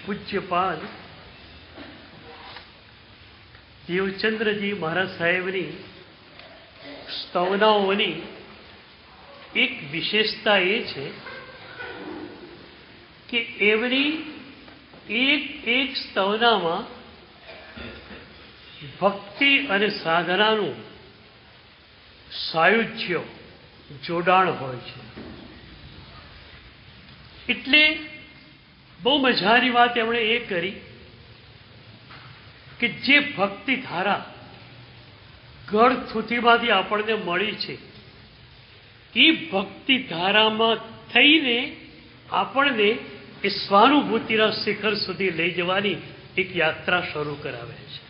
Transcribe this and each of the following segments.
પૂજ્યપાદ દેવચંદ્રજી મહારાજ સાહેબની સ્તવનાઓની એક વિશેષતા એ છે કે એમની એક એક સ્તવનામાં ભક્તિ અને સાધનાનું સાયુજ્ય જોડાણ હોય છે. એટલે બહુ મજાની વાત એમણે એ કરી કે જે ભક્તિ ધારા ગળથુથીમાંથી આપણને મળી છે એ ભક્તિ ધારામાં થઈને આપણને એ સ્વાનુભૂતિના શિખર સુધી લઈ જવાની એક યાત્રા શરૂ કરાવે છે.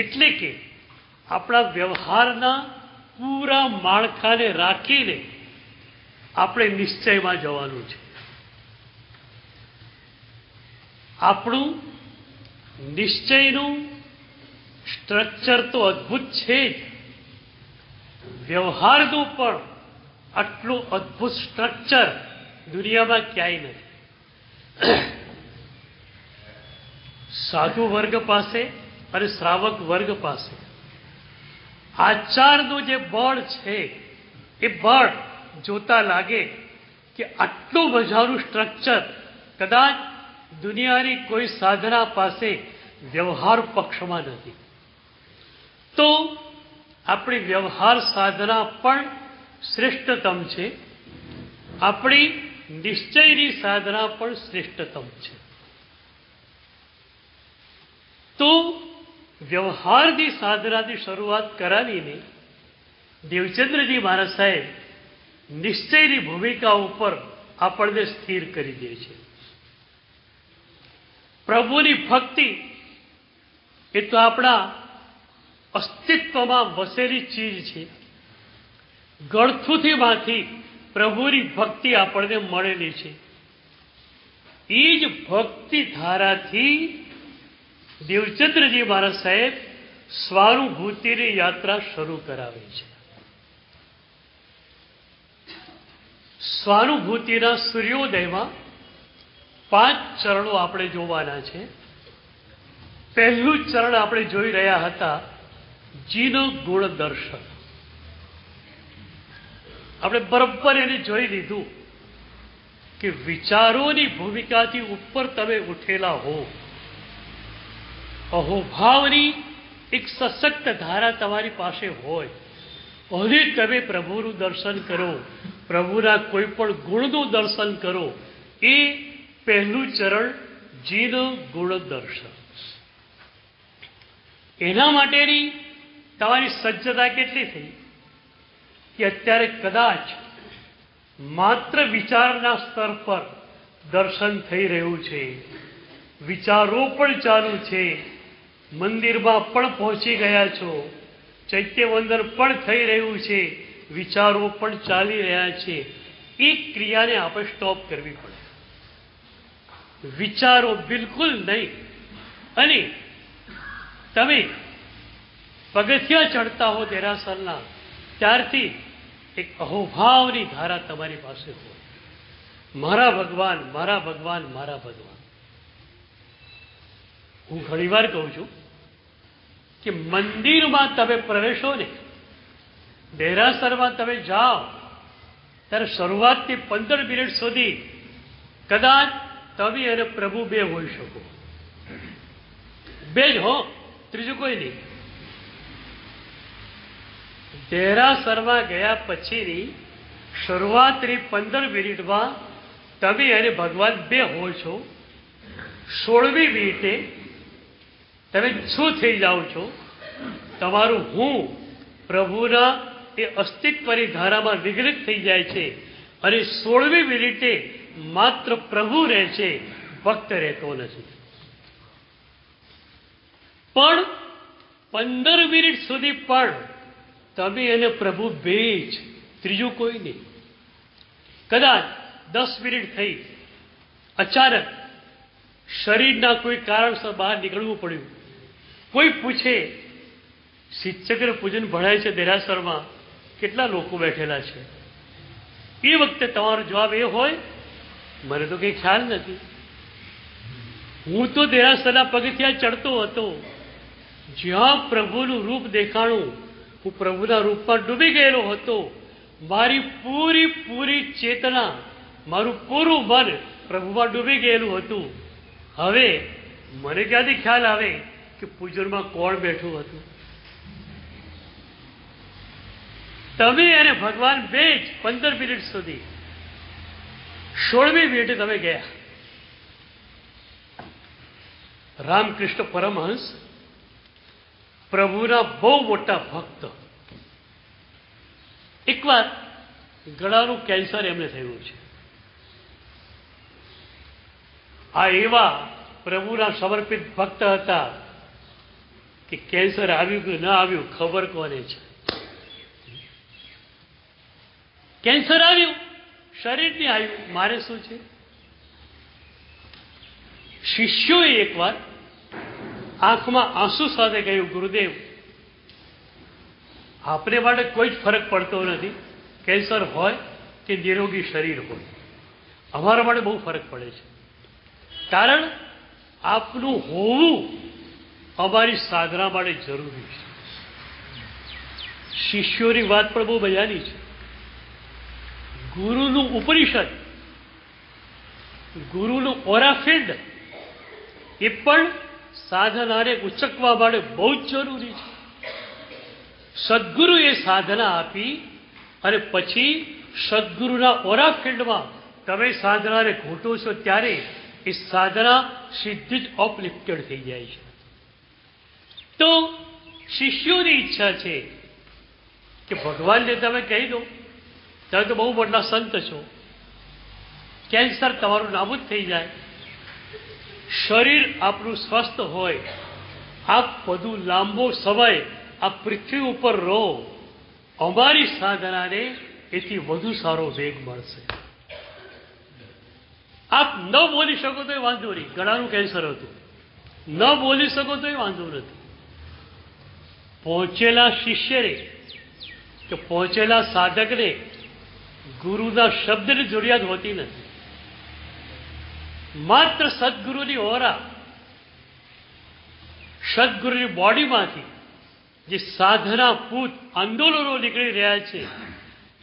એટલે કે આપણા વ્યવહારના પૂરા માળખાને રાખીને આપણે નિશ્ચયમાં જવાનું છે. આપણું નિશ્ચયનું સ્ટ્રક્ચર તો અદ્ભુત છે જ, વ્યવહારનું પણ આટલું અદ્ભુત સ્ટ્રક્ચર દુનિયામાં ક્યાંય નથી. સાધુ વર્ગ પાસે અને શ્રાવક વર્ગ પાસે આચારનું જે બળ છે એ બળ જોતા લાગે કે આટલું મજાનું સ્ટ્રક્ચર કદાચ દુનિયાની કોઈ સાધના પાસે વ્યવહાર પક્ષમાં નથી. તો આપણી વ્યવહાર સાધના પણ શ્રેષ્ઠતમ છે, આપણી નિશ્ચયની સાધના પણ શ્રેષ્ઠતમ છે. તો વ્યવહારની સાધનાથી શરૂઆત કરાવીને દેવચંદ્રજી મહારાજ સાહેબ નિશ્ચયની ભૂમિકા ઉપર આપણને સ્થિર કરી દે છે. પ્રભુની ભક્તિ એ તો આપણા અસ્તિત્વમાં વસેલી ચીજ છે. ગળથુથીમાંથી પ્રભુની ભક્તિ આપણને મળેલી છે. એ જ ભક્તિ ધારાથી દેવચંદ્રજી મહારાજ સાહેબ સ્વાનુભૂતિની યાત્રા શરૂ કરાવે છે. સ્વાનુભૂતિના સૂર્યોદયમાં 5 ચરણો આપણે જોવાના છે. પહેલું ચરણ આપણે જોઈ રહ્યા હતા જીનો ગુણ દર્શન. આપણે બરાબર એને જોઈ લીધું કે વિચારોની ભૂમિકાથી ઉપર તમે ઉઠેલા હો, અહોભાવની એક સશક્ત ધારા તમારી પાસે હોય અને તમે પ્રભુનું દર્શન કરો, પ્રભુના કોઈ પણ ગુણનું દર્શન કરો. એ પહેલું ચરણ જીનો ગુણ દર્શન. એના માટેની તમારી સજ્જતા કેટલી થઈ કે અત્યારે કદાચ માત્ર વિચારના સ્તર પર દર્શન થઈ રહ્યું છે, વિચારો પણ ચાલુ છે, મંદિરમાં પણ પહોંચી ગયા છો, ચૈત્યવંદન પણ થઈ રહ્યું છે, વિચારો પણ ચાલી રહ્યા છે. એ ક્રિયાને આપણે સ્ટોપ કરવી પડે. વિચારો બિલકુલ નહીં. અને તમે પગથિયા ચડતા હો દેરાસરના, ત્યારથી એક અહોભાવની ધારા તમારી પાસે હોય. મારા ભગવાન, મારા ભગવાન, મારા ભગવાન. હું ઘણીવાર કહું છું કે મંદિરમાં તમે પ્રવેશો ને, દેરાસરમાં તમે જાઓ ત્યારે શરૂઆતથી 15 મિનિટ સુધી કદાચ તમે અને પ્રભુ બે હોઈ શકો. બે જ હો, ત્રીજું કોઈ નહીં. દેરાસરમાં ગયા પછીની શરૂઆતની 15 મિનિટમાં તમે અને ભગવાન બે હો છો. 16મી મિનિટે તમે શું થઈ જાઓ છો? તમારું હું પ્રભુના એ અસ્તિત્વની ધારામાં વિગલિત થઈ જાય છે અને 16મી મિનિટે માત્ર પ્રભુ રહે છે, ભક્ત રહેતો નથી. પણ 15 મિનિટ સુધી પણ તમે અને પ્રભુ બે જ, ત્રીજું કોઈ નહીં. કદાચ 10 મિનિટ થઈ, અચાનક શરીરના કોઈ કારણસર બહાર નીકળવું પડ્યું. કોઈ પૂછે શિવચક્ર પૂજન ભણાય છે દેરાસરમાં, કેટલા લોકો બેઠેલા છે? એ વખતે તમારો જવાબ એ હોય, મને તો કંઈ ખ્યાલ નથી. હું તો દેરાસરના પગથિયા ચડતો હતો, જ્યાં પ્રભુનું રૂપ દેખાણું હું પ્રભુના રૂપમાં ડૂબી ગયેલો હતો. મારી પૂરી ચેતના, મારું પૂરું મન પ્રભુમાં ડૂબી ગયેલું હતું. હવે મને ક્યાંથી ખ્યાલ આવે કે પૂજનમાં કોણ બેઠું હતું? તમે અને ભગવાન બે જ 15 મિનિટ સુધી, 16મી મિનિટે તમે ગયા. રામકૃષ્ણ પરમહંસ પ્રભુના બહુ મોટા ભક્ત. એકવાર ગળાનું કેન્સર એમને થયું છે. આ એવા પ્રભુના સમર્પિત ભક્ત હતા કે કેન્સર આવ્યું કે ન આવ્યું ખબર કોને છે. કેન્સર આવ્યું, શરીરની આવ્યું, મારે શું છે? શિષ્યોએ એકવાર આંખમાં આંસુ સાથે કહ્યું, ગુરુદેવ, આપને માટે કોઈ જ ફરક પડતો નથી, કેન્સર હોય કે નિરોગી શરીર હોય, અમારા માટે બહુ ફરક પડે છે. કારણ આપનું હોવું અમારી સાધના માટે જરૂરી છે. શિષ્યોની વાત પણ બહુ મજાની છે. ગુરુનું ઉપનિષદ, ગુરુનું ઓરાફિલ્ડ એ પણ સાધનાને ઉચકવા માટે બહુ જ જરૂરી છે. સદગુરુએ સાધના આપી અને પછી સદગુરુના ઓરાફિલ્ડમાં તમે સાધનાને ઘૂંટો છો ત્યારે એ સાધના સીધી જ અપલિફ્ટેડ થઈ જાય છે. તો શિષ્યોની ઈચ્છા છે કે ભગવાનને તમે કહી દો, તમે તો બહુ મોટા સંત છો, કેન્સર તમારું નાબૂદ થઈ જાય, શરીર આપણું સ્વસ્થ હોય, આપ વધુ લાંબો સમય આ પૃથ્વી ઉપર રહો, અમારી સાધનાને એથી વધુ સારો વેગ મળશે. આપ ન બોલી શકો તો એ વાંધો નહીં, ગળાનું કેન્સર હતું, ન બોલી શકો તો એ વાંધો નથી. પહોંચેલા શિષ્યને કે પહોંચેલા સાધકને ગુરુના શબ્દની જરૂરિયાત હોતી નથી. માત્ર સદગુરુની ઓરા, સદગુરુની બોડીમાંથી જે સાધના પૂત આંદોલનો નીકળી રહ્યા છે,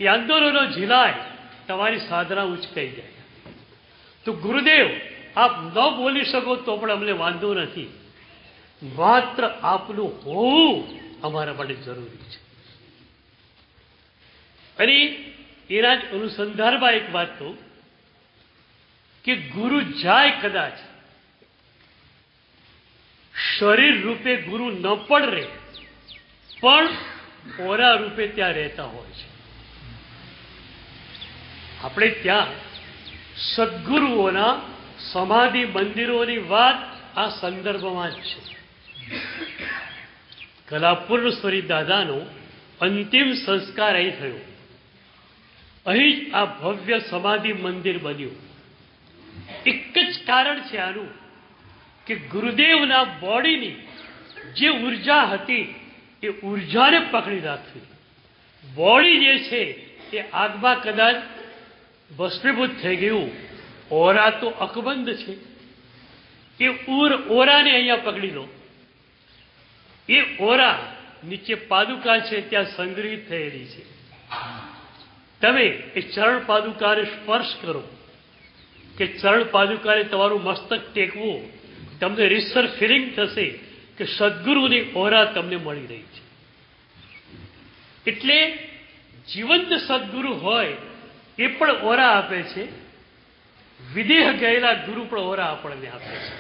એ આંદોલનો ઝીલાય, તમારી સાધના ઉચકાઈ જાય. તો ગુરુદેવ, આપ ન બોલી શકો તો પણ અમને વાંધો નથી, માત્ર આપનું હોવું અમારા માટે જરૂરી છે. અને એના જ અનુસંધાનમાં એક વાત કહું કે ગુરુ જાય કદાચ, શરીર રૂપે ગુરુ ન પણ રહે, પણ ઓરા રૂપે ત્યાં રહેતા હોય છે. આપણે ત્યાં સદગુરુઓના સમાધિ મંદિરોની વાત આ સંદર્ભમાં જ છે. કલાપૂર્ણેશ્વરી દાદાનો અંતિમ સંસ્કાર અહીં થયો. અહીં જ આ ભવ્ય સમાધિ મંદિર બન્યું. એક જ કારણ છે આનું કે ગુરુદેવના બોડીની જે ઉર્જા હતી એ ઉર્જાને પકડી રાખવી. બોડી જે છે એ આગમાં કદાચ ભસ્મીભૂત થઈ ગયું, ઓરા તો અકબંધ છે, એ ઓરાને અહીંયા પકડી લો. એ ઓરા નીચે પાદુકા છે ત્યાં સંગ્રહિત થયેલી છે. તમે એ ચરણ પાદુકાને સ્પર્શ કરો કે ચરણ પાદુકાને તમારું મસ્તક ટેકવું, તમને રીસર ફિલિંગ થશે કે સદગુરુની ઓરા તમને મળી રહી છે. એટલે જીવંત સદગુરુ હોય એ પણ ઓરા આપે છે, વિદેહ ગયેલા ગુરુ પણ ઓરા આપણને આપે છે.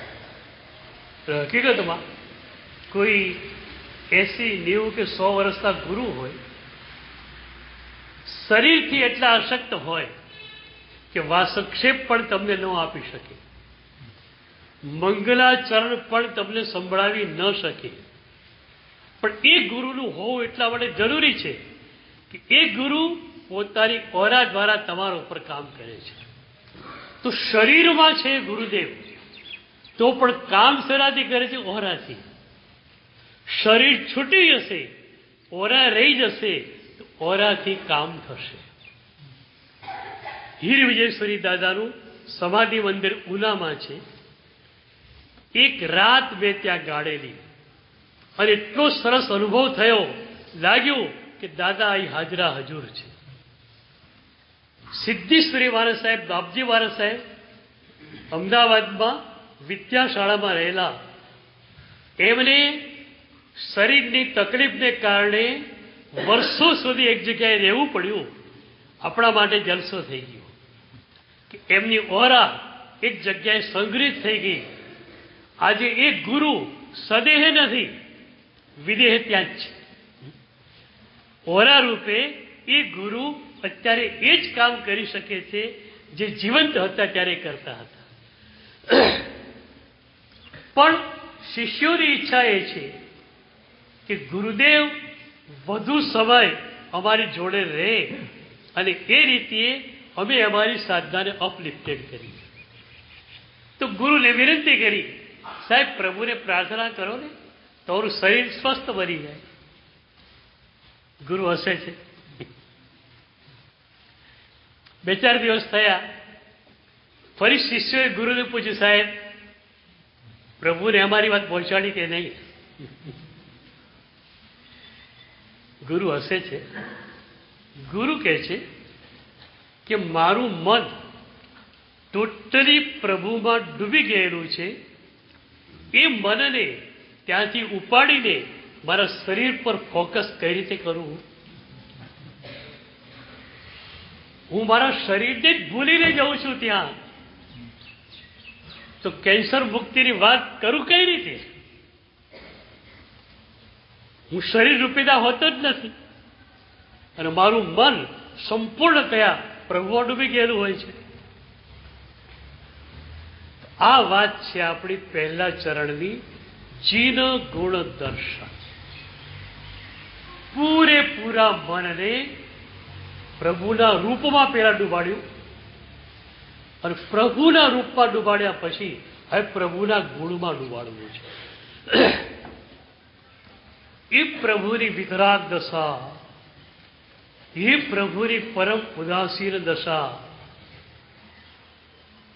હકીકતમાં કોઈ 80, 90 કે 100 વર્ષના ગુરુ હોય, શરીરથી એટલા અશક્ત હોય કે વાસક્ષેપ પણ તમને ન આપી શકે, મંગલાચરણ પણ તમને સંભળાવી ન શકે. પણ એ ગુરુનું હોવું એટલા માટે જરૂરી છે કે એ ગુરુ પોતાની ઓરા દ્વારા તમારા ઉપર કામ કરે છે. તો શરીરમાં છે ગુરુદેવ, તો પણ કામ શેનાથી કરે છે? ઓરાથી. શરીર છૂટી જશે, ઓરા રહી જશે, તો ઓરાથી કામ થશે. હીર વિજયેશ્વરી દાદાનું સમાધિ મંદિર ઉનામાં છે. એક રાત મેં ત્યાં ગાળેલી અને એટલો સરસ અનુભવ થયો, લાગ્યું કે દાદા અહીં હાજરા હજુર છે. સિદ્ધેશ્વરી મહારાજ સાહેબ, બાપજી મહારાજ સાહેબ અમદાવાદમાં વિદ્યાશાળામાં રહેલા. એમને શરીરની તકલીફને કારણે વર્ષો સુધી એક જગ્યાએ રહેવું પડ્યું. આપણા માટે જલસો થઈ ગયો કે એમની ઓરા એક જગ્યાએ સંગ્રહિત થઈ ગઈ. આજે એક ગુરુ સદેહ નથી, વિદેહ ત્યાં જ છે. ઓરા રૂપે એ ગુરુ અત્યારે એ જ કામ કરી શકે છે જે જીવંત હતા ત્યારે કરતા હતા. પણ શિષ્યોની ઈચ્છા એ છે કે ગુરુદેવ વધુ સમય અમારી જોડે રહે અને એ રીતે અમે અમારી સાધનાને અપલિફ્ટેડ કરી. તો ગુરુને વિનંતી કરી, સાહેબ પ્રભુને પ્રાર્થના કરો ને તમારું શરીર સ્વસ્થ બની જાય. ગુરુ હસે છે. 2-4 દિવસ થયા, ફરી શિષ્યોએ ગુરુને પૂછ્યું, સાહેબ પ્રભુને અમારી વાત પહોંચાડી કે નહીં? ગુરુ હસે છે. ગુરુ કહે છે કે મારું મન ટોટલી પ્રભુમાં ડૂબી ગયેલું છે. એ મનને ત્યાંથી ઉપાડીને મારા શરીર પર ફોકસ કઈ રીતે કરું? હું મારા શરીરને જ ભૂલીને જાઉં છું ત્યાં. તો કેન્સર મુક્તિની વાત કરું કઈ રીતે? હું શરીર રૂપીદા હોતો જ નથી અને મારું મન સંપૂર્ણતયા પ્રભુમાં ડૂબી ગયેલું હોય છે. આ વાત છે આપણી પહેલા ચરણની જીન ગુણ દર્શન. પૂરેપૂરા મનને પ્રભુના રૂપમાં પહેલા ડૂબાડ્યું અને પ્રભુના રૂપમાં ડૂબાડ્યા પછી હવે પ્રભુના ગુણમાં ડૂબાડવું છે. એ પ્રભુની વિતરાગ દશા, એ પ્રભુની પરમ ઉદાસીન દશા.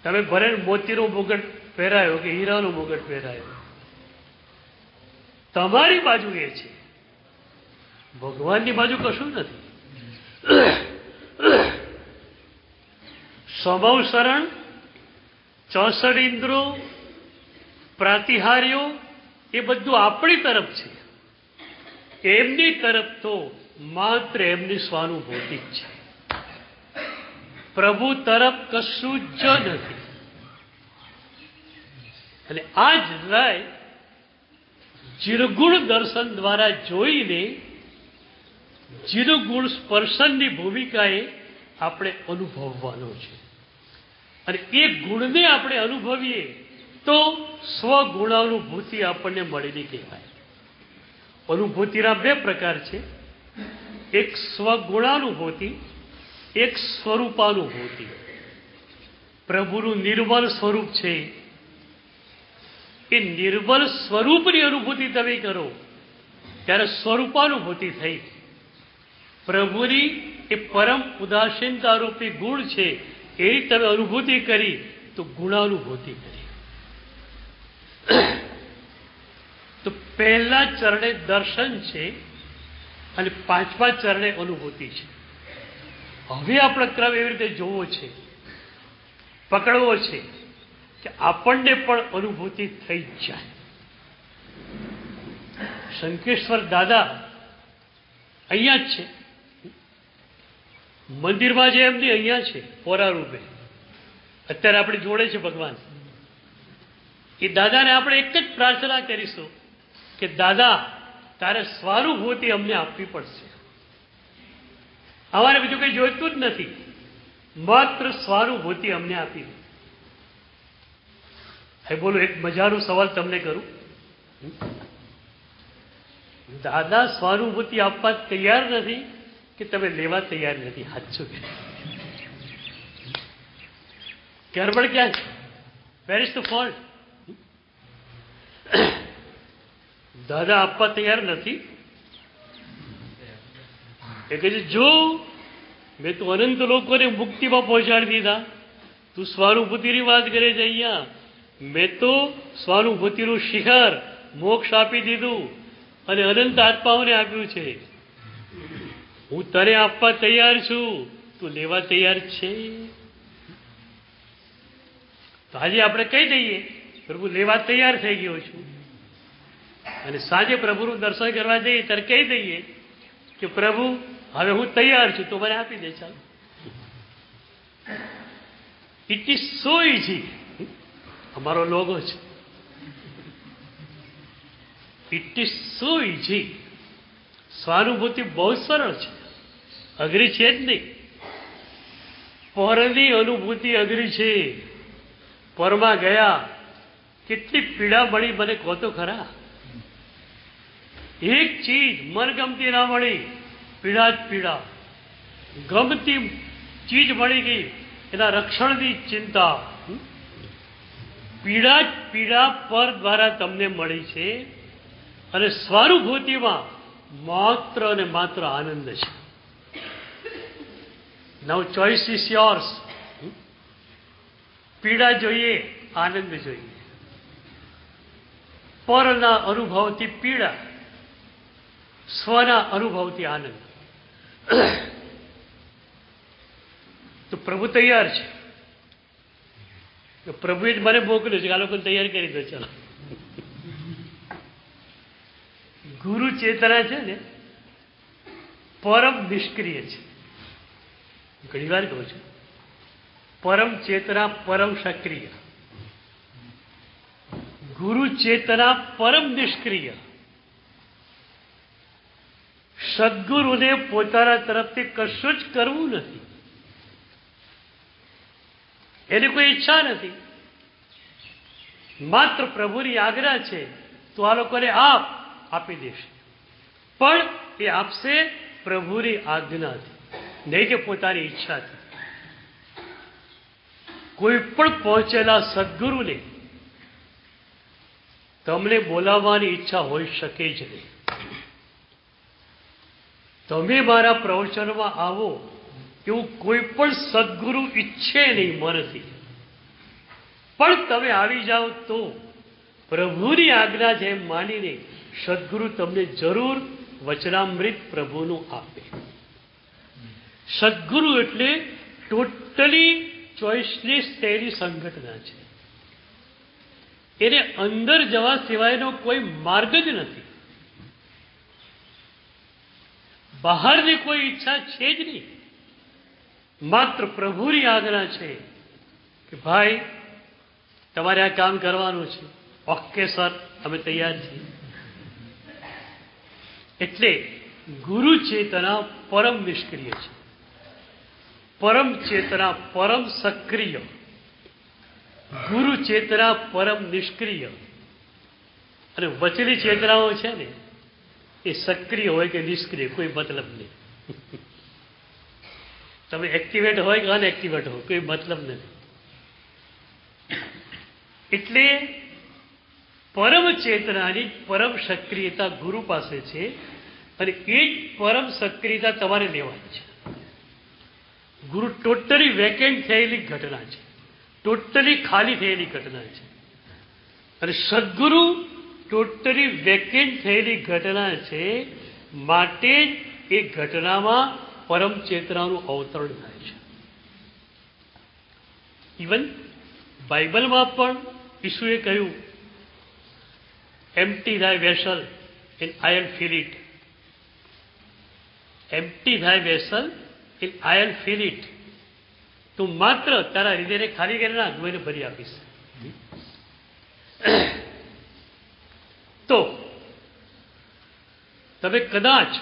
તમે ભલે મોતીનો મુગટ પહેરાયો કે હીરાનો મુગટ પહેરાયો, તમારી બાજુ એ છે, ભગવાનની બાજુ કશું નથી. સ્વભાવ શરણ, 64 ઇન્દ્રો, પ્રાતિહાર્યો એ બધું આપણી તરફ છે. એમની તરફ તો માત્ર એમની સ્વાનુભૂતિ જ છે. પ્રભુ તરફ કશું જ નથી. અને આ જ રાય જીરગુણ દર્શન દ્વારા જોઈને જીરગુણ સ્પર્શનની ભૂમિકાએ આપણે અનુભવવાનો છે. અને એ ગુણને આપણે અનુભવીએ તો સ્વગુણાનુભૂતિ આપણને મળેલી કહેવાય. અનુભૂતિના 2 પ્રકાર છે, એક સ્વગુણાનુભૂતિ, એક સ્વરૂપાનુભૂતિ. પ્રભુનું નિર્મલ સ્વરૂપ છે, એ નિર્મલ સ્વરૂપની અનુભૂતિ તમે કરો ત્યારે સ્વરૂપાનુભૂતિ થઈ. પ્રભુની એ પરમ ઉદાસીનતા રૂપી ગુણ છે એની તમે અનુભૂતિ કરી તો ગુણાનુભૂતિ કરી. તો પહેલા ચરણે દર્શન છે અને 5મા ચરણે અનુભૂતિ છે. હવે આપણે ક્રમ એવી રીતે જોવો છે, પકડવો છે કે આપણને પણ અનુભૂતિ થઈ જાય. શંકેશ્વર દાદા અહીંયા જ છે, મંદિરમાં જે એમની અહીંયા છે પોરા રૂપે, અત્યારે આપણી જોડે છે ભગવાન. એ દાદાને આપણે એક જ પ્રાર્થના કરીશું કે દાદા તારે સ્વાનુભૂતિ અમને આપવી પડશે. અમારે બીજું કંઈ જોઈતું જ નથી, માત્ર સ્વાનુભૂતિ અમને આપી દે. હવે બોલો, એક મજાનો સવાલ તમને કરું. દાદા સ્વાનુભૂતિ આપવા તૈયાર નથી કે તમે લેવા તૈયાર નથી? સાચું કે ગડબડ ક્યાં છે? Where is the fault? દાદા આપવા તૈયાર નથી. એ કહે છે, જો મેં તો અનંત લોકોને મુક્તિમાં પહોંચાડી દીધા, તું સ્વાનુભૂતિની વાત કરે છે અહીંયા. મેં તો સ્વાનુભૂતિનું શિખર મોક્ષ આપી દીધું અને અનંત આત્માઓને આપ્યું છે. હું તને આપવા તૈયાર છું, તું લેવા તૈયાર છે? તો આજે આપણે કહી દઈએ પ્રભુ લેવા તૈયાર થઈ ગયો છું. અને સાંજે પ્રભુનું દર્શન કરવા જઈએ ત્યારે કહી દઈએ કે પ્રભુ હવે હું તૈયાર છું, તો મને આપી દે. ચાલો, ઇટ ઇઝ સો ઇઝી. અમારો લોગો છે, ઇટ ઇઝ સો ઇઝી. સ્વાનુભૂતિ બહુ સરળ છે, અઘરી છે જ નહીં. પરની અનુભૂતિ અઘરી છે. પરમાં ગયા કેટલી પીડા મળી મને કહો તો ખરા. એક ચીજ મનગમતી ના મળી, પીડા જ પીડા. ગમતી ચીજ મળી ગઈ, એના રક્ષણની ચિંતા. પીડા જ પીડા પર દ્વારા તમને મળી છે. અને સ્વાનુભૂતિમાં માત્ર અને માત્ર આનંદ છે. નાઉ ચોઇસ ઇઝ યોર્સ. પીડા જોઈએ, આનંદ જોઈએ. પરના અનુભવથી પીડા, સ્વના અનુભવથી આનંદ. તો પ્રભુ તૈયાર છે. પ્રભુએ જ મને મોકલ્યું છે કે આ લોકોને તૈયાર કરી દો. ચાલો, ગુરુ ચેતના છે ને પરમ નિષ્ક્રિય છે. ઘણી વાર કહું છું, પરમ ચેતના પરમ સક્રિય. ગુરુ ચેતના પરમ નિષ્ક્રિય. સદગુરુને પોતાના તરફથી કશું જ કરવું નથી. એની કોઈ ઈચ્છા નથી, માત્ર પ્રભુની આજ્ઞા છે. તો આ લોકોને આપી દેશે. પણ એ આપશે પ્રભુની આજ્ઞાથી, નહીં કે પોતાની ઈચ્છાથી. કોઈ પણ પહોંચેલા સદગુરુને તમને બોલાવવાની ઈચ્છા હોઈ શકે જ નહીં. તમે મારા પ્રવચનમાં આવો એવું કોઈ પણ સદગુરુ ઈચ્છે નહીં મનથી. પણ તમે આવી જાઓ તો પ્રભુની આજ્ઞા જેમ માનીને સદગુરુ તમને જરૂર વચનામૃત પ્રભુનું આપે. સદગુરુ એટલે ટોટલી ચોઇસલેસ થયેલી સંગઠના છે. એને અંદર જવા સિવાયનો કોઈ માર્ગ જ નથી. બહારની કોઈ ઈચ્છા છે જ નહીં. માત્ર પ્રભુની આજ્ઞા છે કે ભાઈ તમારે આ કામ કરવાનું છે. ઓકે સર, અમે તૈયાર છીએ. એટલે ગુરુ ચેતના પરમ નિષ્ક્રિય છે, પરમ ચેતના પરમ સક્રિય. ગુરુ ચેતના પરમ નિષ્ક્રિય. અને વચલી ચેતનાઓ છે ને એ સક્રિય હોય કે નિષ્ક્રિય કોઈ મતલબ નહીં. તમે એક્ટિવેટ હોય કે અનએક્ટિવેટ હોય કોઈ મતલબ નથી. એટલે પરમ ચેતનાની પરમ સક્રિયતા ગુરુ પાસે છે. અને એ જ પરમ સક્રિયતા તમારે લેવાની છે. ગુરુ ટોટલી વેકેન્ટ થયેલી ઘટના છે, ટોટલી ખાલી થયેલી ઘટના છે. અને સદગુરુ ટોટલી વેકેન્ટ થયેલી ઘટના છે. માટે જ એ ઘટનામાં પરમ ચેતનાનું અવતરણ થાય છે. ઇવન બાઇબલમાં પણ ઈસુએ કહ્યું, empty thy vessel and I'll fill it. empty thy vessel and I'll fill it. તું માત્ર તારા હૃદયને ખાલી કરી નાખ, હું એને ભરી આપીશ. તો તમે કદાચ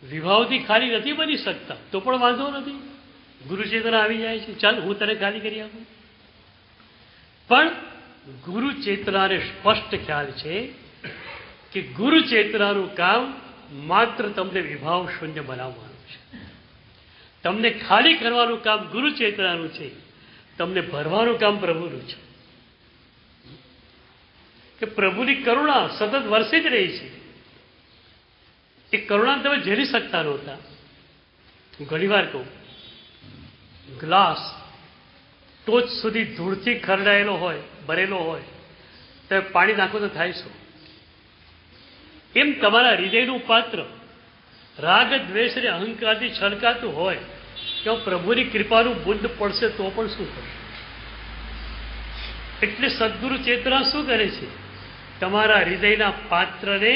વિભાવથી ખાલી નથી બની શકતા તો પણ વાંધો નથી. ગુરુ ચેતના આવી જાય છે, ચાલ હું તને ખાલી કરી આપું. પણ ગુરુ ચેતનાને સ્પષ્ટ ખ્યાલ છે કે ગુરુ ચેતનાનું કામ માત્ર તમને વિભાવ શૂન્ય બનાવવાનું છે. તમને ખાલી કરવાનું કામ ગુરુ ચેતનાનું છે, તમને ભરવાનું કામ પ્રભુનું છે. કે પ્રભુની કરુણા સતત વરસી જ રહી છે. એ કરુણા તમે ઝેલી શકતા નહોતા. હું ઘણી વાર કહું, ગ્લાસ ટોચ સુધી ધૂળથી ખરડાયેલો હોય, ભરેલો હોય તો પાણી નાખો તો થાય શું? એમ તમારા હૃદયનું પાત્ર રાગ દ્વેષ અને અહંકારથી છલકાતું હોય કે પ્રભુની કૃપાનું બુંદ પડશે તો પણ શું થશે? એટલે સદગુરુ ચેતના શું કરે છે? તમારા હૃદયના પાત્રને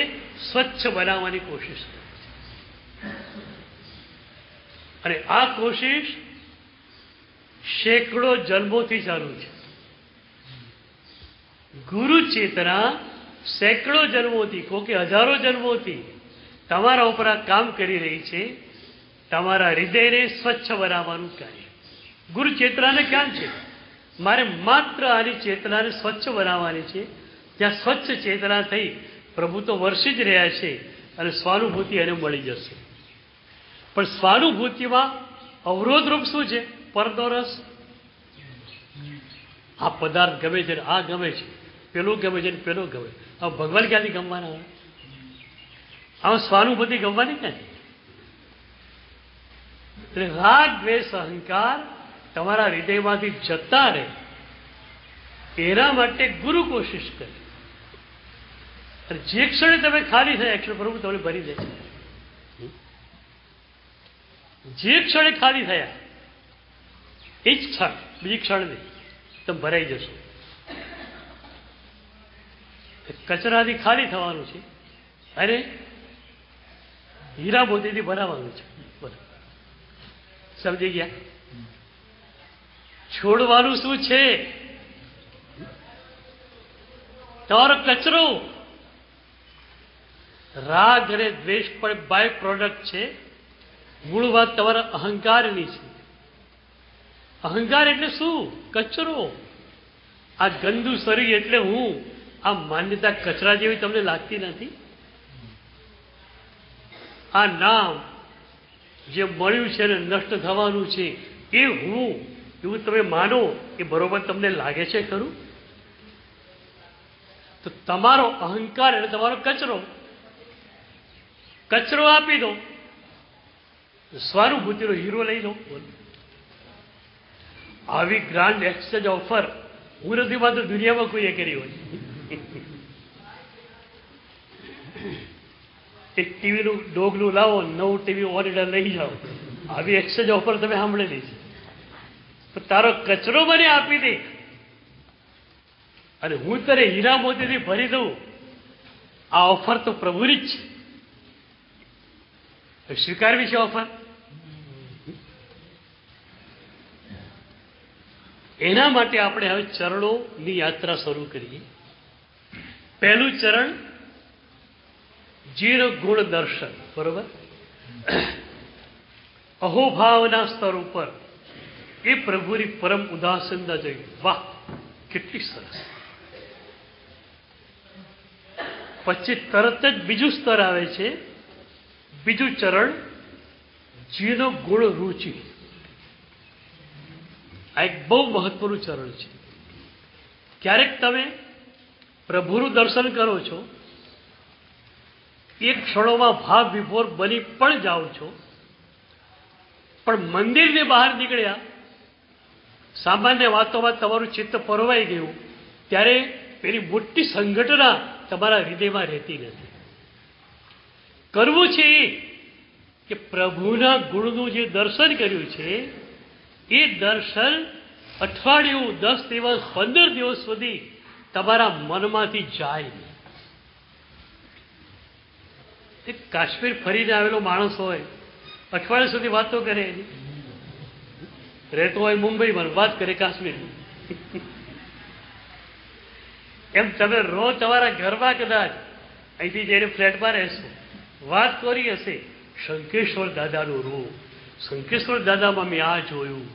સ્વચ્છ બનાવવાની કોશિશ કરે છે. અને આ કોશિશ સેંકડો જન્મોથી ચાલુ છે. ગુરુ ચેતના સેંકડો જન્મોથી, કોકે હજારો જન્મોથી તમારા ઉપર આ કામ કરી રહી છે, તમારા હૃદયને સ્વચ્છ બનાવવાનું કાર્ય. ગુરુ ચેતનાને ક્યાં છે? મારે માત્ર આની ચેતનાને સ્વચ્છ બનાવવાની છે. ત્યાં સ્વચ્છ ચેતના થઈ પ્રભુ તો વર્ષી જ રહ્યા છે અને સ્વાનુભૂતિ એને મળી જશે. પણ સ્વાનુભૂતિમાં અવરોધરૂપ શું છે? પરનો રસ. આ પદાર્થ ગમે છે, આ ગમે છે, પેલું ગમે છે, પેલો ગમે. હવે ભગવાન ક્યાંથી ગમવાના આવે? આમાં સ્વાનુભૂતિ ગમવાની ક્યાંથી? એટલે રાગ દ્વેષ અહંકાર તમારા હૃદયમાંથી જતા રહે એના માટે ગુરુ કોશિશ કરે. અને જે ક્ષણે તમે ખાલી થયા ક્ષણ પ્રભુ તમને ભરી દે છે. જે ક્ષણે ખાલી થયા એ જ ક્ષણ, બીજી ક્ષણ નહીં, તમે ભરાઈ જશો. કચરાથી ખાલી થવાનું છે અને હીરા મોતીથી ભરાવાનું છે. સમજી ગયા? છોડવાનું શું છે? તમારો કચરો. રાગ અને દ્વેષ પણ બાય પ્રોડક્ટ છે. મૂળ વાત તમારા અહંકારની છે. અહંકાર એટલે શું? કચરો. આ ગંદુ શરીર એટલે હું. આ માન્યતા કચરા જેવી તમને લાગતી નથી? આ નામ જે મળ્યું છે અને નષ્ટ થવાનું છે એ હું એવું તમે માનો એ બરોબર તમને લાગે છે ખરું? તો તમારો અહંકાર એટલે તમારો કચરો. કચરો આપી દો, સ્વાનુભૂતિનો હીરો લઈ લો. આવી ગ્રાન્ડ એક્સચેન્જ ઓફર હું નથી માનતો દુનિયામાં કોઈએ કરી હોય. એક ટીવીનું ડોગલું લાવો, નવું ટીવી ઓરિજિનલ લઈ જાઓ. આવી એક્સચેન્જ ઓફર તમે સાંભળેલી છે. તો તારો કચરો મને આપી દે અને હું તને હીરા મોતીથી ભરી દઉં. આ ઓફર તો પ્રભુની જ છે. સ્વીકારવી છે ઓફર? એના માટે આપણે હવે ચરણોની યાત્રા શરૂ કરીએ. પહેલું ચરણ જીર ગુણ દર્શન. બરોબર? અહોભાવના સ્તર ઉપર એ પ્રભુની પરમ ઉદાસીનતા જોઈ. વાહ, કેટલી સરસ. પછી તરત જ બીજું સ્તર આવે છે, બીજું ચરણ જીનો ગુણ રુચિ. આ એક બહુ મહત્વનું ચરણ છે. ક્યારેક તમે પ્રભુનું દર્શન કરો છો, એક ક્ષણોમાં ભાવ વિભોર બની પણ જાઓ છો, પણ મંદિરની બહાર નીકળ્યા, સામાન્ય વાતોમાં તમારું ચિત્ત પરવાઈ ગયું, ત્યારે પેલી મોટી સંઘટના તમારા હૃદયમાં રહેતી નથી. કરવું છે એ કે પ્રભુના ગુણનું જે દર્શન કર્યું છે એ દર્શન અઠવાડિયું, 10 દિવસ, 15 દિવસ સુધી તમારા મનમાંથી જાય નહીં. એક કાશ્મીર ફરીને આવેલો માણસ હોય, અઠવાડિયા સુધી વાતો કરે, એની રહેતો હોય મુંબઈમાં, વાત કરે કાશ્મીરમાં. એમ તમે રહો તમારા ઘરમાં, કદાચ અહીંથી જઈને ફ્લેટમાં રહેશો, વાત કરી હશે શંકેશ્વર દાદાનું રૂપ, શંકેશ્વર દાદામાં મેં આ જોયું.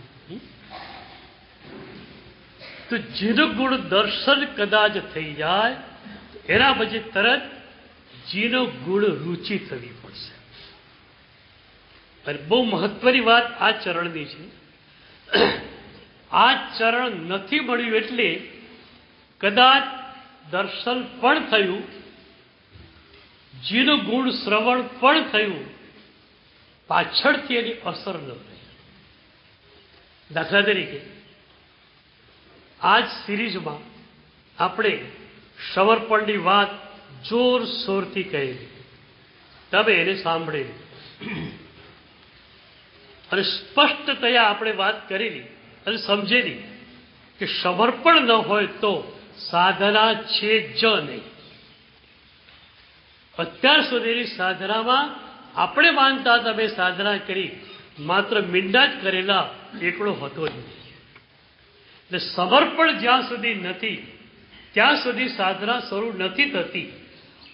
તો જેનું ગુણ દર્શન કદાચ થઈ જાય એના પછી તરત જીનો ગુણ રુચિ થવી પડશે. અને બહુ મહત્વની વાત આ ચરણની છે. આ ચરણ નથી મળ્યું એટલે કદાચ દર્શન પણ થયું, જીનું ગુણ શ્રવણ પણ થયું, પાછળથી એની અસર ન થઈ. દાખલા તરીકે આ જ સિરીઝમાં આપણે સમર્પણની વાત જોરશોરથી કહેલી, તમે એને સાંભળેલી અને સ્પષ્ટતયા આપણે વાત કરેલી અને સમજેલી કે સમર્પણ ન હોય તો સાધના છે જ નહીં. અત્યાર સુધીની સાધનામાં આપણે માનતા તમે સાધના કરી, માત્ર મીંડા જ કરેલા એકડો હતો જ નહીં. એટલે સમર્પણ જ્યાં સુધી નથી ત્યાં સુધી સાધના શરૂ નથી થતી.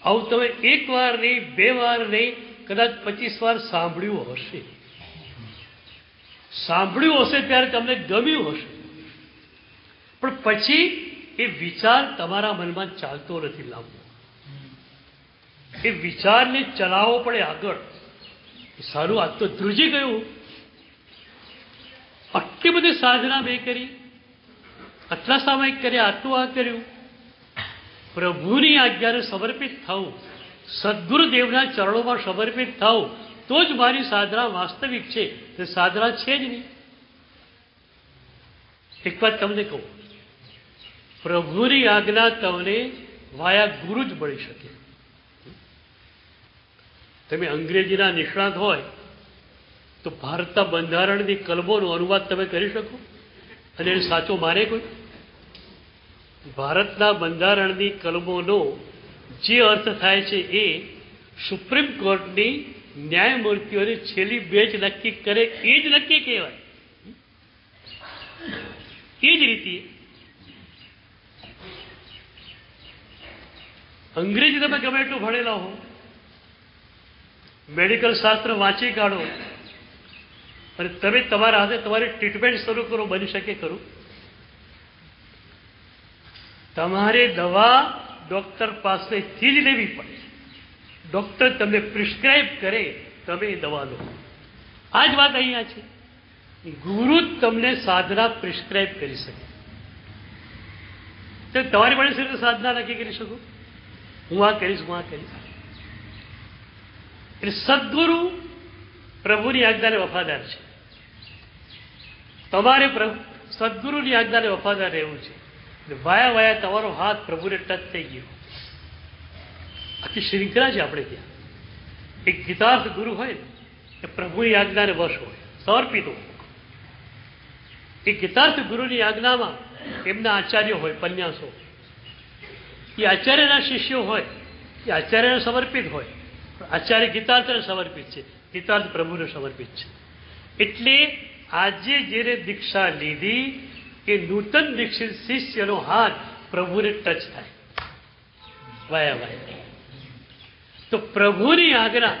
આવું તમે એક વાર નહીં, બે વાર નહીં, કદાચ 25 વાર સાંભળ્યું હશે. સાંભળ્યું હશે ત્યારે તમને ગમ્યું હશે, પણ પછી એ વિચાર તમારા મનમાં ચાલતો નથી લાવવો. એ વિચારને ચલાવવો પડે આગળ. સારું, આજ તો ધ્રુજી ગયું, આટલી બધી સાધના મેં કરી, આટલા સામાયિક કર્યા, આટલું આ કર્યું. પ્રભુની આજ્ઞાને સમર્પિત થવું, સદગુરુદેવના ચરણોમાં સમર્પિત થવું, તો જ મારી સાધના વાસ્તવિક છે. તે સાધના છે જ નહીં. એક વાત તમને કહું, પ્રભુની આજ્ઞા તમને વાયા ગુરુ જ મળી શકે. તમે અંગ્રેજીના નિષ્ણાત હોય તો ભારતના બંધારણની કલમોનો અનુવાદ તમે કરી શકો અને એને સાચો માને કોઈ? ભારતના બંધારણની કલમોનો જે અર્થ થાય છે એ સુપ્રીમ કોર્ટની ન્યાયમૂર્તિઓની છેલ્લી બેચ નક્કી કરે એ જ નક્કી કહેવાય. એ જ રીતે અંગ્રેજી તમે ગમે એટલું ભણેલા હો, મેડિકલ શાસ્ત્ર વાંચી કાઢો અને તમે તમારા હાથે તમારી ટ્રીટમેન્ટ શરૂ કરો, બની શકે ખરું? તમારે દવા ડૉક્ટર પાસેથી જ લેવી પડે. ડૉક્ટર તમને પ્રિસ્ક્રાઇબ કરે, તમે એ દવા લો. આ જ વાત અહીંયા છે. ગુરુ તમને સાધના પ્રિસ્ક્રાઇબ કરી શકે. તો તમારી પાસે સાધના નક્કી કરી શકો, હું આ કરીશ, હું આ કરીશ. એટલે સદગુરુ પ્રભુની આજ્ઞાને વફાદાર છે. તમારે સદગુરુની આજ્ઞાને વફાદાર રહેવું છે. વાયા વાયા તમારો હાથ પ્રભુને ટચ થઈ ગયો. આખી શ્રૃંખલા છે આપણે ત્યાં. એક ગીતાર્થ ગુરુ હોય ને એ પ્રભુની આજ્ઞાને વશ હોય, સમર્પિત હોય. એ ગીતાર્થ ગુરુની આજ્ઞામાં એમના આચાર્યો હોય, પન્યાસો, એ આચાર્યના શિષ્યો હોય, એ આચાર્યને સમર્પિત હોય. આચાર્ય ગીતાર્થને સમર્પિત છે, ગીતાર્થ પ્રભુને સમર્પિત છે. એટલે આજે જેને દીક્ષા લીધી એ નૂતન દીક્ષિત શિષ્યનો હાથ પ્રભુને ટચ થાય, વાયા વાયા. તો પ્રભુની આજ્ઞા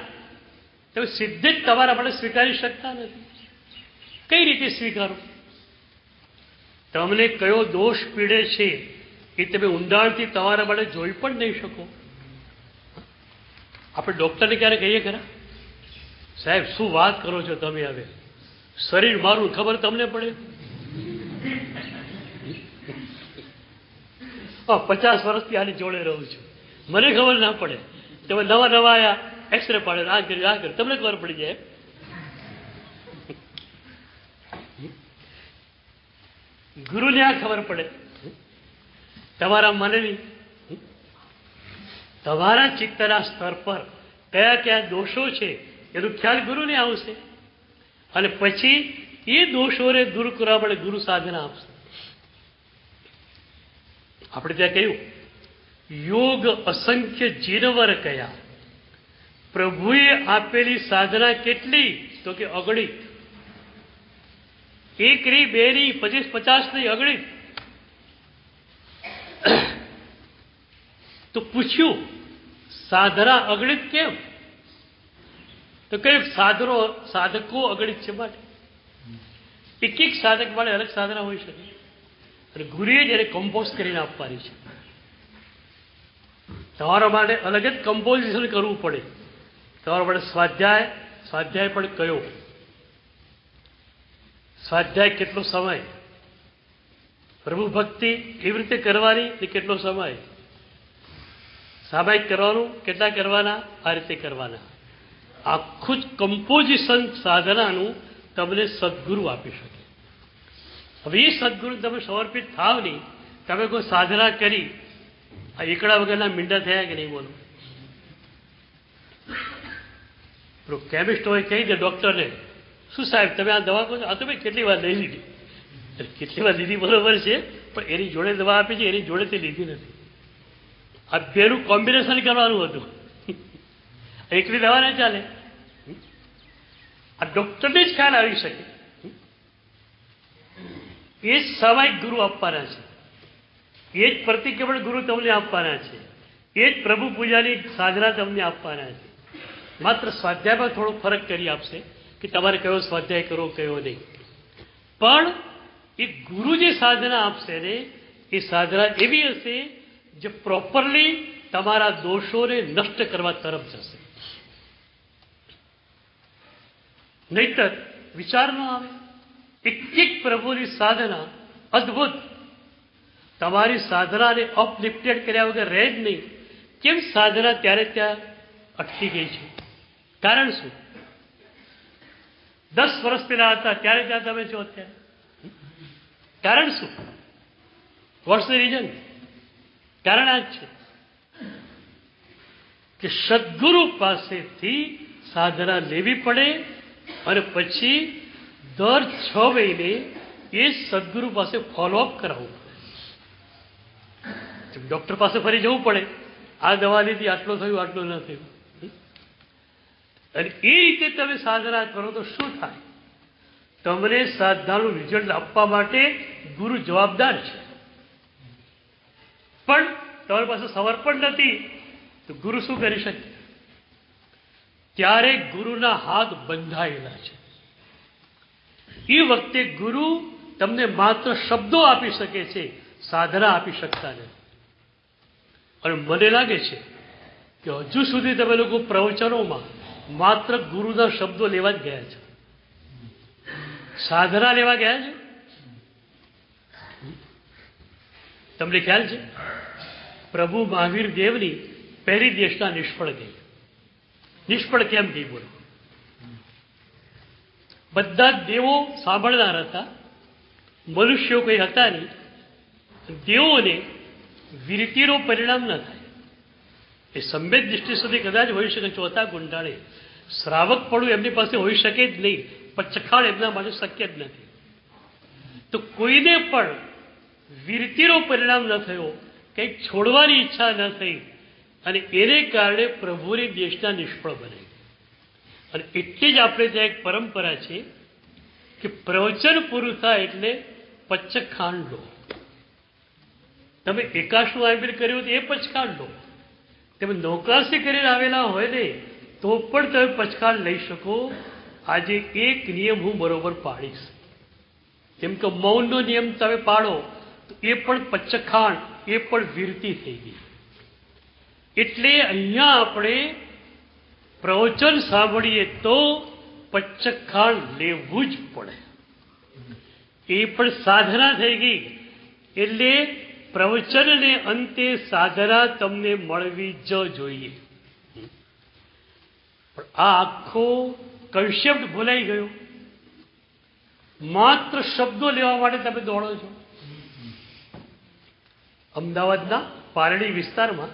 તમે સીધે જ તમારા માટે સ્વીકારી શકતા નથી. કઈ રીતે સ્વીકારો? તમને કયો દોષ પીડે છે એ તમે ઊંડાણથી તમારા માટે જોઈ પણ નહીં શકો. આપણે ડૉક્ટરને ક્યારે કહીએ ખરા, સાહેબ શું વાત કરો છો તમે, હવે શરીર મારું ખબર તમને પડે? 50 વર્ષથી આની જોડે રહું છું, મને ખબર ના પડે. તમે નવા નવા આયા, એક્સરે પાડે, આ કર્યું, આ કર્યું, તમને ખબર પડી જાય. ગુરુને આ ખબર પડે, તમારા મનની, તમારા ચિત્તના સ્તર પર કયા કયા દોષો છે એનો ખ્યાલ ગુરુને આવશે અને પછી એ દોષોને દૂર કરવા માટે ગુરુ સાધના આપશે. આપણે ત્યાં કહ્યું, યોગ અસંખ્ય જીનવર કયા, પ્રભુએ આપેલી સાધના કેટલી? તો કે અગણિત. 1 નહીં, 2 નહીં, 25, 50 નહીં, અગણિત. તો પૂછ્યું, સાધના અગણિત કેમ? તો કહ્યું, સાધકો અગણિત છે માટે. એક એક સાધક માટે અલગ સાધના હોઈ શકે અને ગુરુએ જ્યારે કમ્પોઝ કરીને આપવાની છે. તમારા માટે અલગ જ કમ્પોઝિશન કરવું પડે. તમારા માટે સ્વાધ્યાય પણ કયો, સ્વાધ્યાય કેટલો સમય, પ્રભુ ભક્તિ કેવી રીતે કરવાની એ કેટલો સમય, સામાયિક કરવાનું કેટલા કરવાના, આ રીતે કરવાના. આખું જ કમ્પોઝિશન સાધનાનું તમને સદગુરુ આપી શકે. હવે એ સદગુરુ તમે સમર્પિત થાવ નહીં તમે કોઈ સાધના કરી, આ એકડા વગરના મીંડા થયા કે નહીં? બોલો. કેમિસ્ટ હોય કહી દે ડૉક્ટરને, શું સાહેબ તમે આ દવા કહો છો? આ તો ભાઈ કેટલી વાર લઈ લીધી. કેટલી વાર લીધી બરોબર છે, પણ એની જોડે દવા આપી છે, એની જોડે તે લીધી નથી. આ બેનું કોમ્બિનેશન કરવાનું હતું. એકલી દવા ના ચાલે. આ ડૉક્ટરને જ ખ્યાલ આવી શકે. એ જ સામાયિક ગુરુ આપવાના છે, એ જ પ્રતિક્રમણ ગુરુ તમને આપવાના છે, એ જ પ્રભુ પૂજાની સાધના તમને આપવાના છે. માત્ર સ્વાધ્યાયમાં થોડો ફરક કરી આપશે કે તમારે કયો સ્વાધ્યાય કરો, કયો નહીં. પણ એ ગુરુ જે સાધના આપશે ને, એ સાધના એવી હશે જે પ્રોપરલી તમારા દોષોને નષ્ટ કરવા તરફ જશે. નહીતર વિચાર ન આવે. એક પ્રભુની સાધના અદ્ભુત. તમારી સાધનાને અપલિફ્ટેડ કર્યા વગર રહે જ નહીં. કેમ સાધના ત્યારે ત્યાં અટકી ગઈ છે? કારણ શું? 10 વર્ષ પહેલા હતા ત્યારે ત્યાં તમે છો અત્યારે. કારણ શું? What's the reason? કારણ આ જ છે કે સદગુરુ પાસેથી સાધના લેવી પડે અને પછી દર 6 મહિને એ સદગુરુ પાસે ફોલોઅપ કરાવવું પડે. ડૉક્ટર પાસે ફરી જવું પડે, આ દવા લીધી, આટલું થયું, આટલું ન થયું. અને એ રીતે તમે સાધના કરો તો શું થાય? તમને સાધનાનું રિઝલ્ટ આપવા માટે ગુરુ જવાબદાર છે. પણ તમારી પાસે સમર્પણ નથી તો ગુરુ શું કરી શકે? ત્યારે ગુરુના હાથ બંધાયેલા છે. એ વખતે ગુરુ તમને માત્ર શબ્દો આપી શકે છે, સાધના આપી શકતા નથી. અને મને લાગે છે કે હજુ સુધી તમે લોકો પ્રવચનોમાં માત્ર ગુરુના શબ્દો લેવા જ ગયા છે, સાધના લેવા ગયા છે. તમને ખ્યાલ છે પ્રભુ મહાવીર દેવની પહેલી દેશના નિષ્ફળ ગઈ. નિષ્ફળ કેમ ગઈ બોલો? બધા જ દેવો સાંભળનાર હતા, મનુષ્યો કોઈ હતા નહીં. દેવોને વિરતિનો પરિણામ ન થાય. એ સંવેદ દૃષ્ટિ સુધી કદાચ હોઈ શકે, ચોથા ગુંડાળે શ્રાવક પડવું એમની પાસે હોઈ શકે જ નહીં, પણ ચખાડ એમના માટે શક્ય જ નથી. તો કોઈને પણ વિરતિનો પરિણામ ન થયો, કંઈક છોડવાની ઈચ્છા ન થઈ, અને એને કારણે પ્રભુની દેશના નિષ્ફળ બને. અને એટલી જ આપણે ત્યાં એક પરંપરા છે કે પ્રવચન પૂરું થાય એટલે પચખાંડ લો. તમે એકાશનું આંબીર કર્યું તો એ પચખાંડ લો. તમે નૌકાસી કરીને આવેલા હોય ને તો પણ તમે પચખાંડ લઈ શકો. આજે એક નિયમ હું બરોબર પાડીશ. કેમ કે મૌનનો નિયમ તમે પાડો તો એ પણ પચખાંડ, એ પણ વિરતિ થઈ ગઈ. એટલે અહીંયા આપણે પ્રવચન સાંભળીએ તો પચખાંડ લેવું જ પડે. એ પણ સાધના થઈ ગઈ. એટલે પ્રવચનને અંતે સાધના તમને મળવી જ જોઈએ. પણ આ આખો કન્સેપ્ટ ભૂલાઈ ગયો. માત્ર શબ્દો લેવા માટે તમે દોડો છો. અમદાવાદના પારડી વિસ્તારમાં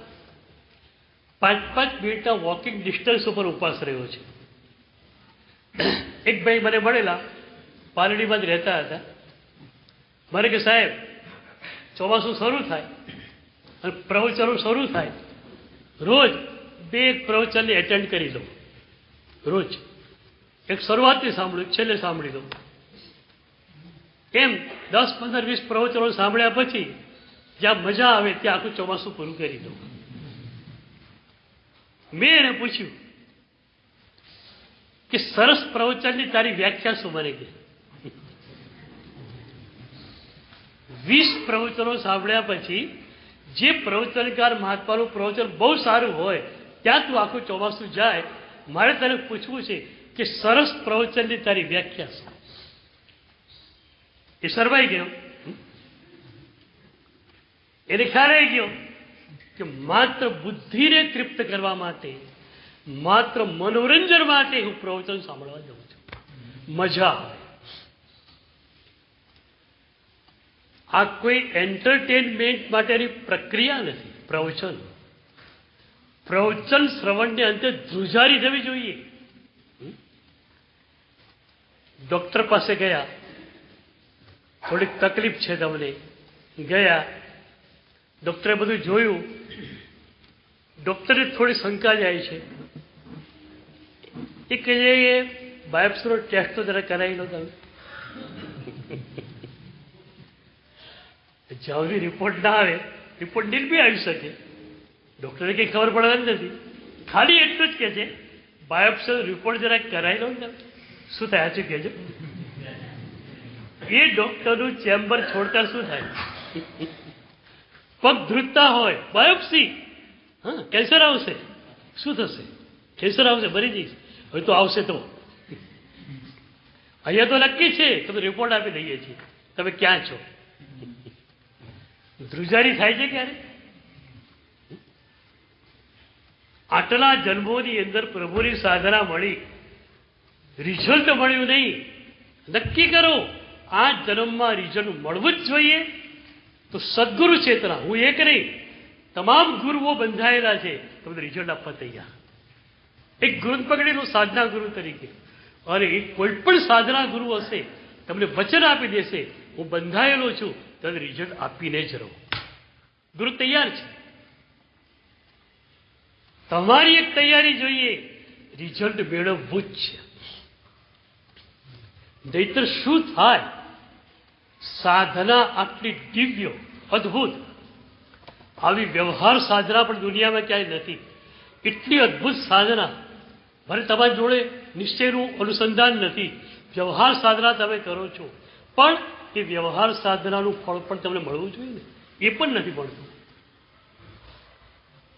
5-5 મિનિટના વોકિંગ ડિસ્ટન્સ ઉપર ઉપવાસ રહ્યો છે. એક ભાઈ મને મળેલા, પારડીમાં જ રહેતા હતા. મને કે સાહેબ, ચોમાસું શરૂ થાય અને પ્રવચનો શરૂ થાય, રોજ 2 પ્રવચનને એટેન્ડ કરી લો. રોજ એક શરૂઆતથી સાંભળ્યું, એક છેલ્લે સાંભળી લો. એમ 10, 15, 20 પ્રવચનો સાંભળ્યા પછી જ્યાં મજા આવે ત્યાં આખું ચોમાસું પૂરું કરી દો. મેં એને પૂછ્યું કે સરસ પ્રવચનની તારી વ્યાખ્યા શું? મને કે 20 પ્રવચનો સાંભળ્યા પછી જે પ્રવચનકાર મહાત્માનું પ્રવચન બહુ સારું હોય ત્યાં તું આખું ચોમાસું જાય. મારે તને પૂછવું છે કે સરસ પ્રવચનની તારી વ્યાખ્યા શું? એ શરમાઈ ગયો. એને ખ્યાલ આવી ગયો કે માત્ર બુદ્ધિને તૃપ્ત કરવા માટે, માત્ર મનોરંજન માટે હું પ્રવચન સાંભળવા જાઉં છું, મજા આવે. આ કોઈ એન્ટરટેનમેન્ટ માટેની પ્રક્રિયા નથી. પ્રવચન શ્રવણને અંતે ધ્રુજારી થવી જોઈએ. ડોક્ટર પાસે ગયા, થોડીક તકલીફ છે તમને, ગયા, ડોક્ટરે બધું જોયું, ડોક્ટરે થોડી શંકા જાય છે. એ કહે છે કે બાયોપ્સીનો ટેસ્ટ તો જરા કરાવી લો તમે. જ્યાં સુધી રિપોર્ટ ના આવે, રિપોર્ટ બી આવી શકે, ડોક્ટરને કંઈ ખબર પડવાની નથી. ખાલી એટલું જ કહે છે બાયોપ્સીનો રિપોર્ટ જરા કરાવી લો ને. શું થાય છે કહેજો. એ ડોક્ટરનું ચેમ્બર છોડતા શું થાય? પગ ધ્રુજતા હોય, બાયોપ્સી, હા કેન્સર આવશે, શું થશે? કેન્સર આવશે, મરી જઈશ. હવે તો આવશે તો અહીંયા તો નક્કી છે, તમે રિપોર્ટ આપી દઈએ છીએ, તમે ક્યાં છો? ધ્રુજારી થાય છે ક્યારે? આટલા જન્મોની અંદર પ્રભુની સાધના મળી, રિઝલ્ટ મળ્યું નહીં. નક્કી કરો આ જન્મમાં રિઝલ્ટ મળવું જ જોઈએ. તો સદગુરુ ચેતના, હું એક નહીં, તમામ ગુરુઓ બંધાયેલા છે તમને રિઝલ્ટ આપવા તૈયાર. એક ગુરુ પકડેલું સાધના ગુરુ તરીકે, અને એ કોઈ પણ સાધના ગુરુ હશે તમને વચન આપી દેશે, હું બંધાયેલો છું, તમને રિઝલ્ટ આપીને જ રહું. ગુરુ તૈયાર છે. તમારી એક તૈયારી જોઈએ, રિઝલ્ટ મેળવવું જ છે. નહીતર શું થાય? સાધના આટલી દિવ્ય અદ્ભુત, આવી વ્યવહાર સાધના પણ દુનિયામાં ક્યાંય નથી. એટલી અદ્ભુત સાધના, ભલે તમારી જોડે નિશ્ચયનું અનુસંધાન નથી, વ્યવહાર સાધના તમે કરો છો, પણ એ વ્યવહાર સાધનાનું ફળ પણ તમને મળવું જોઈએ ને, એ પણ નથી મળતું.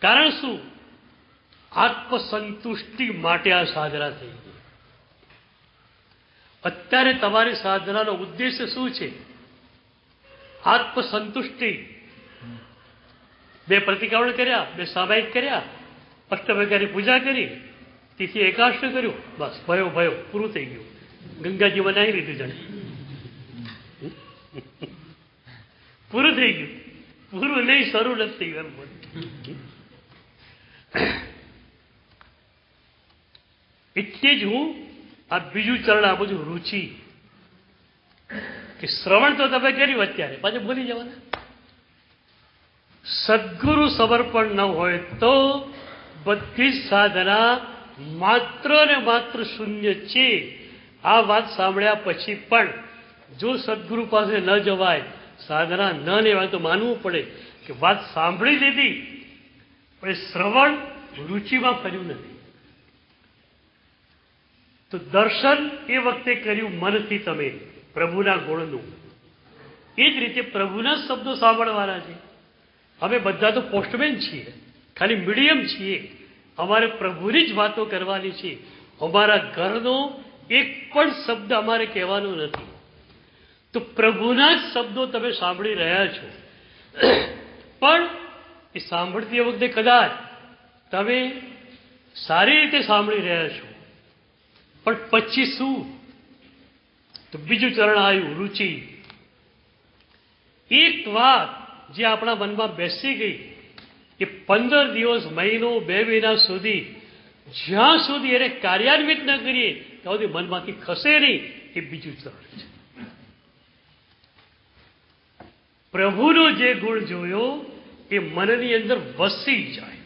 કારણ શું? આત્મસંતુષ્ટિ માટે આ સાધના થઈ ગઈ. અત્યારે તમારી સાધનાનો ઉદ્દેશ્ય શું છે? આત્મસંતુષ્ટિ. 2 પ્રતિક્રમણ કર્યા, 2 સામાયિક કર્યા, અષ્ટભૈરવની પૂજા કરી, તિથિ એકાદશ કર્યું, બસ ભયો પૂરું થઈ ગયું. ગંગાજી બનાવી લીધું, જાણે પૂરું થઈ ગયું. પૂરું નહીં, શરૂ નથી થયું એમ. એટલે જ હું આ બીજું ચરણ આપું છું, રુચિ. કે શ્રવણ તો તમે કર્યું, અત્યારે પાછું ભૂલી જવાના. સદગુરુ સમર્પણ ન હોય તો બધી સાધના માત્ર ને માત્ર શૂન્ય છે. આ વાત સાંભળ્યા પછી પણ જો સદગુરુ પાસે ન જવાય, સાધના ન લેવાય, તો માનવું પડે કે વાત સાંભળી લીધી, પણ શ્રવણ રુચિમાં ફર્યું નથી. તો દર્શન એ વખતે કર્યું મનથી તમે પ્રભુના ગુણનું. એ જ રીતે પ્રભુના શબ્દો સાંભળવાના છે. અમે બધા તો પોસ્ટમેન છીએ, ખાલી મીડિયમ છીએ. અમારે પ્રભુની જ વાતો કરવાની છે. અમારા ઘરનો એક પણ શબ્દ અમારે કહેવાનો નથી. તો પ્રભુના જ શબ્દો તમે સાંભળી રહ્યા છો, પણ એ સાંભળતી વખતે કદાચ તમે સારી રીતે સાંભળી રહ્યા છો, પણ પછી શું? તો બીજું ચરણ આવ્યું, રુચિ. એક વાત જે આપણા મનમાં બેસી ગઈ, એ 15 દિવસ, મહિનો, 2 મહિના સુધી જ્યાં સુધી એને કાર્યાન્વિત ન કરીએ ત્યાં સુધી મનમાંથી ખસે નહીં. એ બીજું ચરણ છે. પ્રભુનો જે ગુણ જોયો એ મનની અંદર વસી જાય.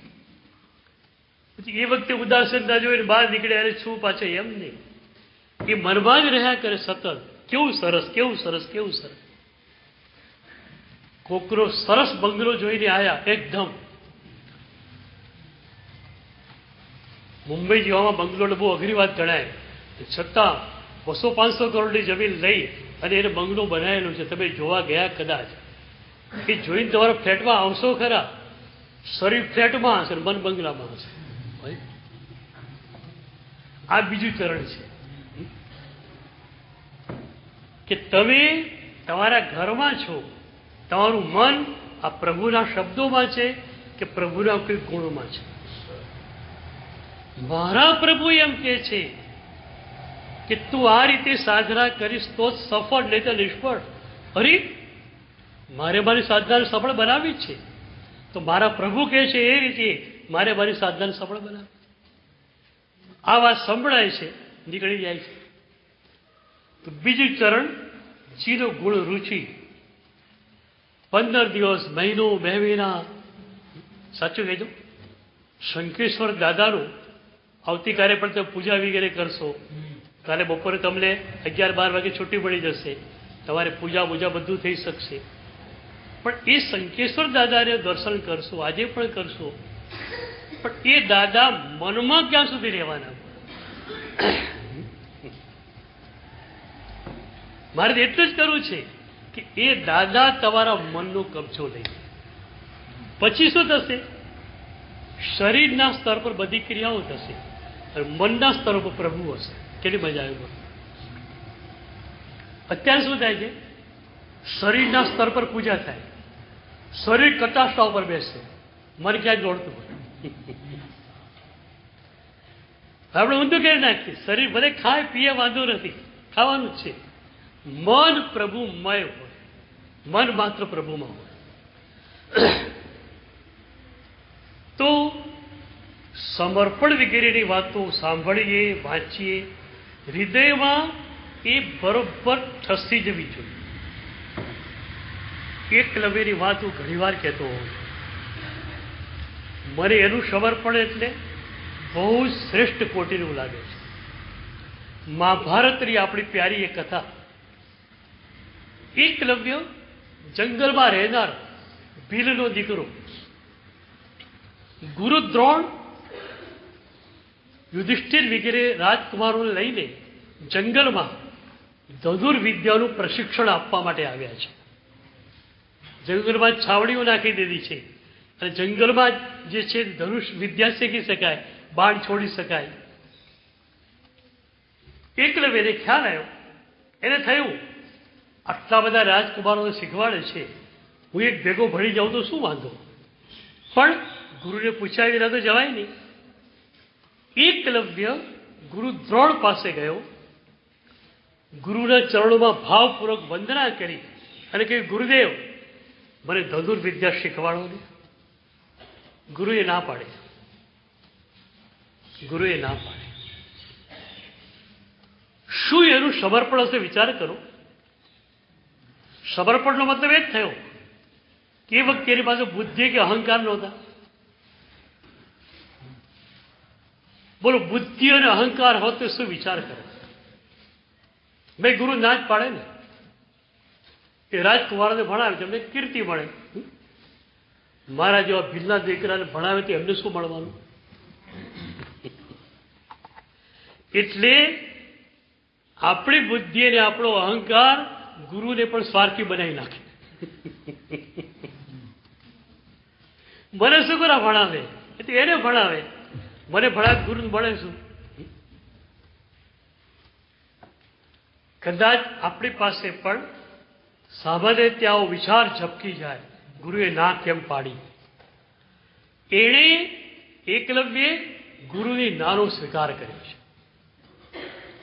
પછી એ વખતે ઉદાસીનતા જોઈને બહાર નીકળે, અરે શું પાછળ, એમ નહીં. એ મનમાં જ રહ્યા કરે સતત. કેવું સરસ, કેવું સરસ, કેવું સરસ. કોકરો સરસ બંગલો જોઈને આયા, એકદમ મુંબઈ જેવામાં બંગલો બહુ અઘરી વાત ગણાય, છતાં 200-500 કરોડની જમીન લઈ અને એને બંગલો બનાવેલો છે. તમે જોવા ગયા કદાચ, એ જોઈને તમારા ફ્લેટમાં આવશો ખરા. શરીફ ફ્લેટમાં હશે, મન બંગલામાં હશે. આ બીજું ચરણ છે કે તમે તમારા ઘરમાં છો, તમારું મન આ પ્રભુના શબ્દોમાં છે કે પ્રભુના કોઈ ગુણમાં છે. મારા પ્રભુ એમ કહે છે કે તું આ રીતે સાધના કરીશ તો જ સફળ, નહીં તો નિષ્ફળ. અરે મારે મારી સાધનાને સફળ બનાવવી જ છે, તો મારા પ્રભુ કહે છે એ રીતે મારે મારી સાધનાને સફળ બનાવવી. આ વાત સંભળાય છે, નીકળી જાય છે. તો બીજું ચરણ, ચીનો ગુણ રુચિ. 15 દિવસ, મહિનો, 2 મહિના, સાચું કહેજો, શંકેશ્વર દાદાનું આવતીકાલે પણ તમે પૂજા વગેરે કરશો. કાલે બપોરે તમને 11-12 વાગે છૂટી મળી જશે, તમારે પૂજા બધું થઈ શકશે. પણ એ શંકેશ્વર દાદાને દર્શન કરશો, આજે પણ કરશો, પણ એ દાદા મનમાં ક્યાં સુધી રહેવાના? મારે એટલું જ કરવું છે કે એ દાદા તમારા મનનો કબજો લઈ. પછી શું થશે? શરીરના સ્તર પર બધી ક્રિયાઓ થશે અને મનના સ્તર પર પ્રભુ હશે. કેટલી મજા આવી! અત્યારે શું થાય છે? શરીરના સ્તર પર પૂજા થાય, શરીર કટાક્ષા ઉપર બેસે, મન ક્યાંય દોડતું હોય. આપણે ઊંધું કરી નાખીએ. શરીર ભલે ખાય પીએ, વાંધો નથી, ખાવાનું જ છે. મન પ્રભુમય હોય, મન માત્ર પ્રભુમાં હોય. તો સમર્પણ વગેરેની વાતો સાંભળીએ, વાંચીએ, હૃદયમાં એ બરોબર ઠસી જવી જોઈએ. એકલવ્યની વાત હું ઘણી વાર કહેતો હોઉં છું. મને એનું સમર્પણ એટલે બહુ શ્રેષ્ઠ કોટીનું લાગે છે. મહાભારતની આપણી પ્યારી એ કથા. એકલવ્ય જંગલમાં રહેનાર ભીલનો દીકરો, ગુરુ દ્રોણ યુધિષ્ઠિર વગેરે રાજકુમારોને લઈને જંગલમાં ધનુર્વિદ્યાનું પ્રશિક્ષણ આપવા માટે આવ્યા છે. જંગલમાં છાવણીઓ નાખી દીધી છે અને જંગલમાં જે છે ધનુષ વિદ્યા શીખી શકાય, બાણ છોડી શકાય. એકલવ્યને ખ્યાલ આવ્યો, એને થયું આટલા બધા રાજકુમારોને શીખવાડે છે, હું એક ભેગો ભણી જાઉં તો શું વાંધો? પણ ગુરુને પૂછ્યા વિના તો જવાય નહીં. એકલવ્ય ગુરુ દ્રોણ પાસે ગયો, ગુરુના ચરણોમાં ભાવપૂર્વક વંદના કરી અને કહ્યું, ગુરુદેવ, મને ધનુર્વિદ્યા શીખવાડો ને. ગુરુએ ના પાડે. ગુરુએ ના પાડે. શું એનું સમર્પણ હશે? વિચાર કરો. સમર્પણનો મતલબ એ જ થયો કે એ વખતે એની પાસે બુદ્ધિ કે અહંકાર નહોતા. બોલો, બુદ્ધિ અને અહંકાર હોત તો શું વિચાર કરે? ભાઈ, ગુરુ ના જ પાડે ને. એ રાજકુમારોને ભણાવે છે, એમને કીર્તિ મળે. મારા જેવા ભીલના દીકરાને ભણાવે તો એમને શું મળવાનું? એટલે આપણી બુદ્ધિ અને આપણો અહંકાર ગુરુને પણ સ્વાર્થી બનાવી નાખે. મને શું કરવા ભણાવે? એટલે એને ભણાવે. મને ભણાવે, ગુરુ મળે શું? કદાચ આપણી પાસે પણ સામાન્ય ત્યાં વિચાર ઝપકી જાય, ગુરુએ ના કેમ પાડી? એણે એકલવ્યે ગુરુની નાનો સ્વીકાર કર્યો છે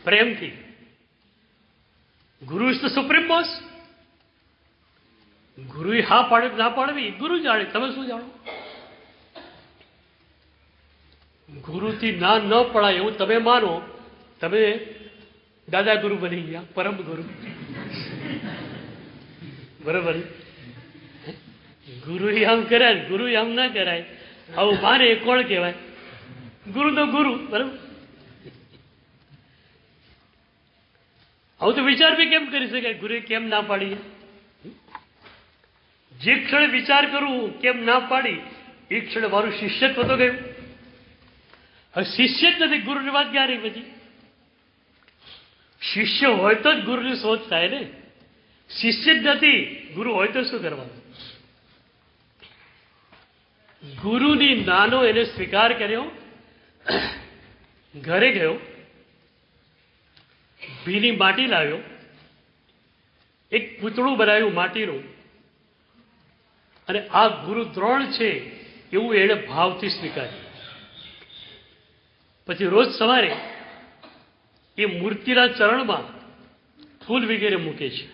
પ્રેમથી. ગુરુ ઇઝ ધ સુપ્રીમ બોસ. ગુરુએ હા પાડે ના પાડવી ગુરુ જાણે, તમે શું જાણો? ગુરુથી ના ન પડાય એવું તમે માનો, તમે દાદા ગુરુ બની ગયા, પરમ ગુરુ. બરોબર? ગુરુ આમ કરાય, ગુરુ આમ ના કરાય, આવું મારે કોણ કહેવાય? ગુરુ તો ગુરુ. બરાબર? આવું તો વિચાર બી કેમ કરી શકાય? ગુરુએ કેમ ના પાડી? જે ક્ષણે વિચાર કરું કેમ ના પાડી, એ ક્ષણે મારું શિષ્યત્વ તો ગયું. હવે શિષ્ય જ નથી, ગુરુની વાત ક્યાં રહી પછી? શિષ્ય હોય તો જ ગુરુની શોધ થાય ને. શિષ્ય જ નથી, ગુરુ હોય તો શું કરવાનું? ગુરુની નાનો એને સ્વીકાર કર્યો. ઘરે ગયો, ભીની માટી લાવ્યો, એક પૂતળું બનાવ્યું માટીનું, અને આ ગુરુ દ્રોણ છે એવું એણે ભાવથી સ્વીકાર્યું. પછી રોજ સવારે એ મૂર્તિના ચરણમાં ફૂલ વગેરે મૂકે છે.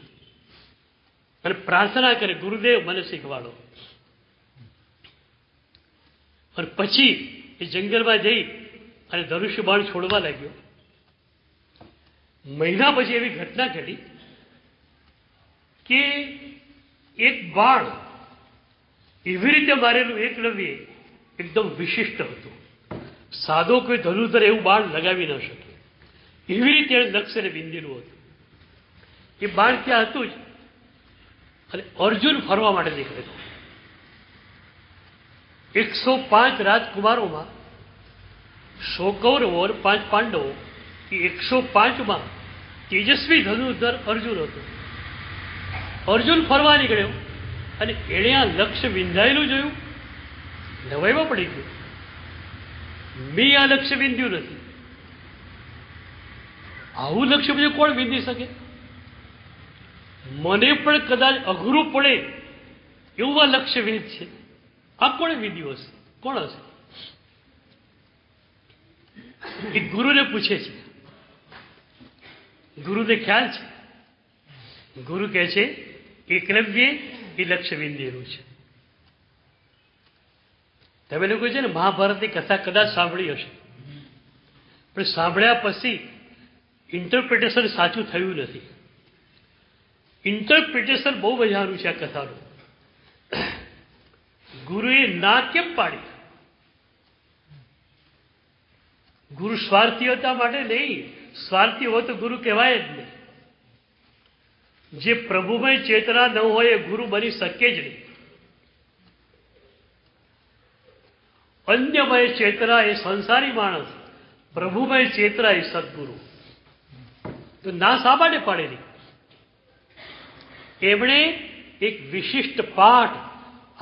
અને પ્રાર્થના કરે, ગુરુદેવ મને શીખવાડો. અને પછી એ જંગલમાં જઈ અને ધનુષ્ય બાણ છોડવા લાગ્યો. મહિના પછી એવી ઘટના ઘટી કે એક બાણ એવી રીતે મારેલું એકલવ્ય એકદમ વિશિષ્ટ હતું. સાદો કોઈ ધનુર્ધર એવું બાણ લગાવી ન શકે, એવી રીતે લક્ષ્યને વિંધેલું હતું. એ બાણ ત્યાં હતું જ. અને અર્જુન ફરવા માટે નીકળેલો. 105 રાજકુમારોમાં 100 કૌરવો અને 5 પાંડવો, એ 105માં તેજસ્વી ધનુર્ધર અર્જુન હતો. અર્જુન ફરવા નીકળ્યો અને એણે આ લક્ષ્ય વિંધાયેલું જોયું. નવાઈમાં પડી ગયું, મેં આ લક્ષ્ય વિંધ્યું નથી. આવું લક્ષ્ય બધું કોણ વિંધી શકે? મને પણ કદાચ અઘરું પડે એવું આ લક્ષ્ય વેદ છે. આ કોણે વિંધ્યું હશે? કોણ હશે? એ ગુરુને પૂછે છે. ગુરુને ખ્યાલ છે. ગુરુ કહે છે એકલવ્ય એ લક્ષ્ય વિંધેલું છે. તમે લોકો છે ને મહાભારતની કથા કદાચ સાંભળી હશે, પણ સાંભળ્યા પછી ઇન્ટરપ્રિટેશન સાચું થયું નથી. ઇન્ટરપ્રિટેશન બહુ મજાનું છે આ કથાનું. ગુરુએ ના કેમ પાડી? ગુરુ સ્વાર્થીતા માટે નહીં. સ્વાર્થી હોય તો ગુરુ કહેવાય જ નહીં. જે પ્રભુમય ચેતના ન હોય એ ગુરુ બની શકે જ નહીં. અન્યમય ચેતના એ સંસારી માણસ, પ્રભુમય ચેતના એ સદગુરુ. તો ના શા માટે પાડેલી? એમણે એક વિશિષ્ટ પાઠ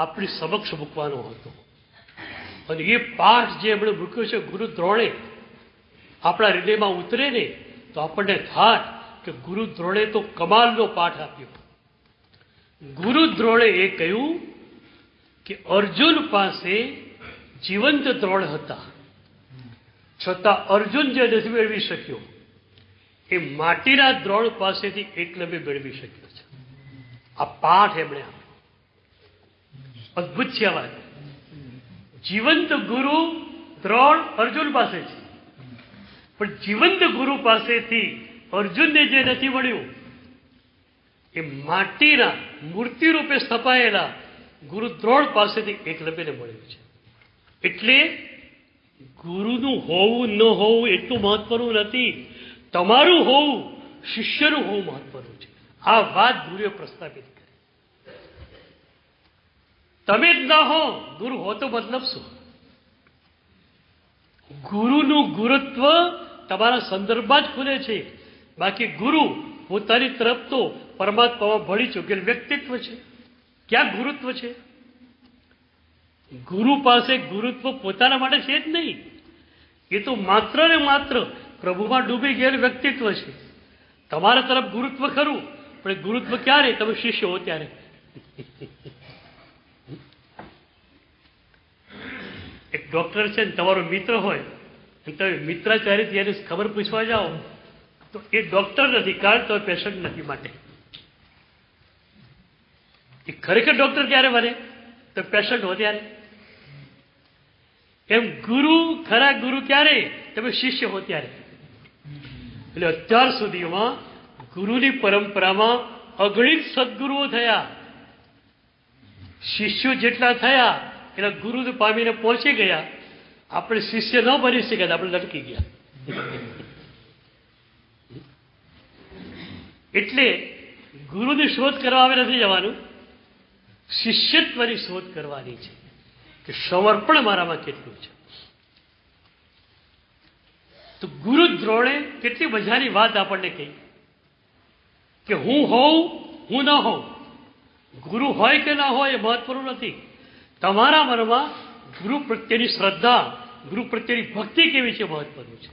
આપણી સમક્ષ મૂકવાનો હતો. અને એ પાઠ જે એમણે મૂક્યો છે ગુરુ દ્રોણે, આપણા હૃદયમાં ઉતરે ને તો આપણને થાય કે ગુરુ દ્રોણે તો કમાલનો પાઠ આપ્યો. ગુરુ દ્રોણે એ કહ્યું કે અર્જુન પાસે જીવંત દ્રોણ હતા, છતાં અર્જુન જે નથી મેળવી શક્યો એ માટીના દ્રોણ પાસેથી એકલવ્ય મેળવી શક્યો છે. આ પાઠ એમણે આપ્યો. અદભુત છે આ વાત. જીવંત ગુરુ દ્રોણ અર્જુન પાસે છે, પણ જીવંત ગુરુ પાસેથી અર્જુનને જે નથી મળ્યું એ માટીના મૂર્તિ રૂપે સ્થપાયેલા ગુરુ દ્રોણ પાસેથી એકલવ્યને મળ્યું છે. એટલે ગુરુનું હોવું ન હોવું એટલું મહત્વનું નથી, તમારું હોવું, શિષ્યનું હોવું મહત્વનું છે. આ વાત ગુરુએ પ્રસ્થાપિત કરી. તમે જ ના હો, ગુરુ હો તો મતલબ શું? ગુરુનું ગુરુત્વ તમારા સંદર્ભમાં જ ખુલે છે. બાકી ગુરુ પોતાની તરફ તો પરમાત્મામાં ભળી ચૂકેલ વ્યક્તિત્વ છે. ક્યાં ગુરુત્વ છે? ગુરુ પાસે ગુરુત્વ પોતાના માટે છે જ નહીં. એ તો માત્ર ને માત્ર પ્રભુમાં ડૂબી ગયેલ વ્યક્તિત્વ છે. તમારા તરફ ગુરુત્વ ખરું, પણ ગુરુત્વ ક્યારે? તમે શિષ્ય હો ત્યારે. એક ડોક્ટર છે ને તમારો મિત્ર હોય, તમે મિત્રાચાર્યથી એની ખબર પૂછવા જાઓ તો એ ડોક્ટર નથી, કારણ તો પેશન્ટ નથી. માટે એ ખરેખર ડોક્ટર ક્યારે બને? તો પેશન્ટ હો ત્યારે. એમ ગુરુ, ખરા ગુરુ ક્યારે? તમે શિષ્ય હો ત્યારે. એટલે અત્યાર સુધીમાં ગુરુની પરંપરામાં અગણિત સદગુરુઓ થયા. શિષ્યો જેટલા થયા એટલે ગુરુ પામીને પહોંચી ગયા. આપણે શિષ્ય ન બની શક્યા, આપણે લટકી ગયા. એટલે ગુરુની શોધ કરવા આવે નથી જવાનું, શિષ્યત્વની શોધ કરવાની છે કે સમર્પણ મારામાં કેટલું છે. તો ગુરુ દ્રોણે કેટલી મજાની વાત આપણને કહી કે હું હોઉં, હું ન હોઉં, ગુરુ હોય કે ના હોય એ મહત્વનું નથી. તમારા મનમાં ગુરુ પ્રત્યેની શ્રદ્ધા, ગુરુ પ્રત્યેની ભક્તિ કેવી છે મહત્વનું છે.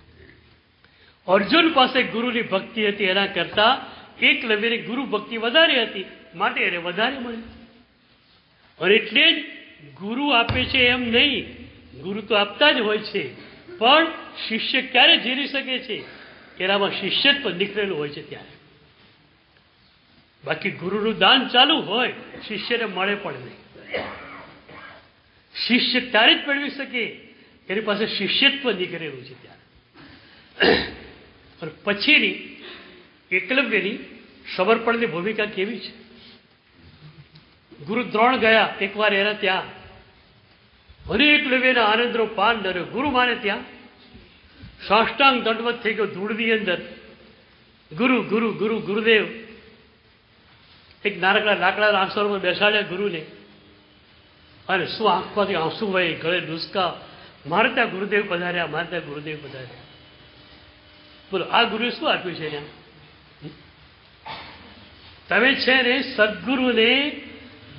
અર્જુન પાસે ગુરુની ભક્તિ હતી, એના કરતા એકલવ્યની ગુરુ ભક્તિ વધારે હતી, માટે એને વધારે મળ્યું. અને એટલે જ ગુરુ આપે છે એમ નહીં, ગુરુ તો આપતા જ હોય છે, પણ શિષ્ય ક્યારે ઝીલી શકે છે? એનામાં શિષ્યત્વ નીકળેલું હોય છે ત્યારે. બાકી ગુરુનું દાન ચાલુ હોય શિષ્યને મળે પણ નહીં. શિષ્ય ત્યારે જ મેળવી શકે એની પાસે શિષ્યત્વ નીકળેલું છે ત્યારે. અને પછીની એકલવ્યની સમર્પણની ભૂમિકા કેવી છે? ગુરુ દ્રોણ ગયા એકવાર એના ત્યાં, અને એકલવ્યના આનંદનો પાન ન રહ્યો. ગુરુ માને ત્યાં સાષ્ટાંગ દંડવત થઈ ગયો ધૂળની અંદર. ગુરુ ગુરુ ગુરુ ગુરુદેવ. એક નાનકડા લાકડાના આસન પર બેસાડ્યા ગુરુને, અને શું આંખમાંથી આંસુ વહી, ગળે ડુસકા. મારે ત્યાં ગુરુદેવ પધાર્યા, મારે ત્યાં ગુરુદેવ પધાર્યા. બોલો આ ગુરુએ શું આપ્યું છે ત્યાં? તમે છે ને સદગુરુને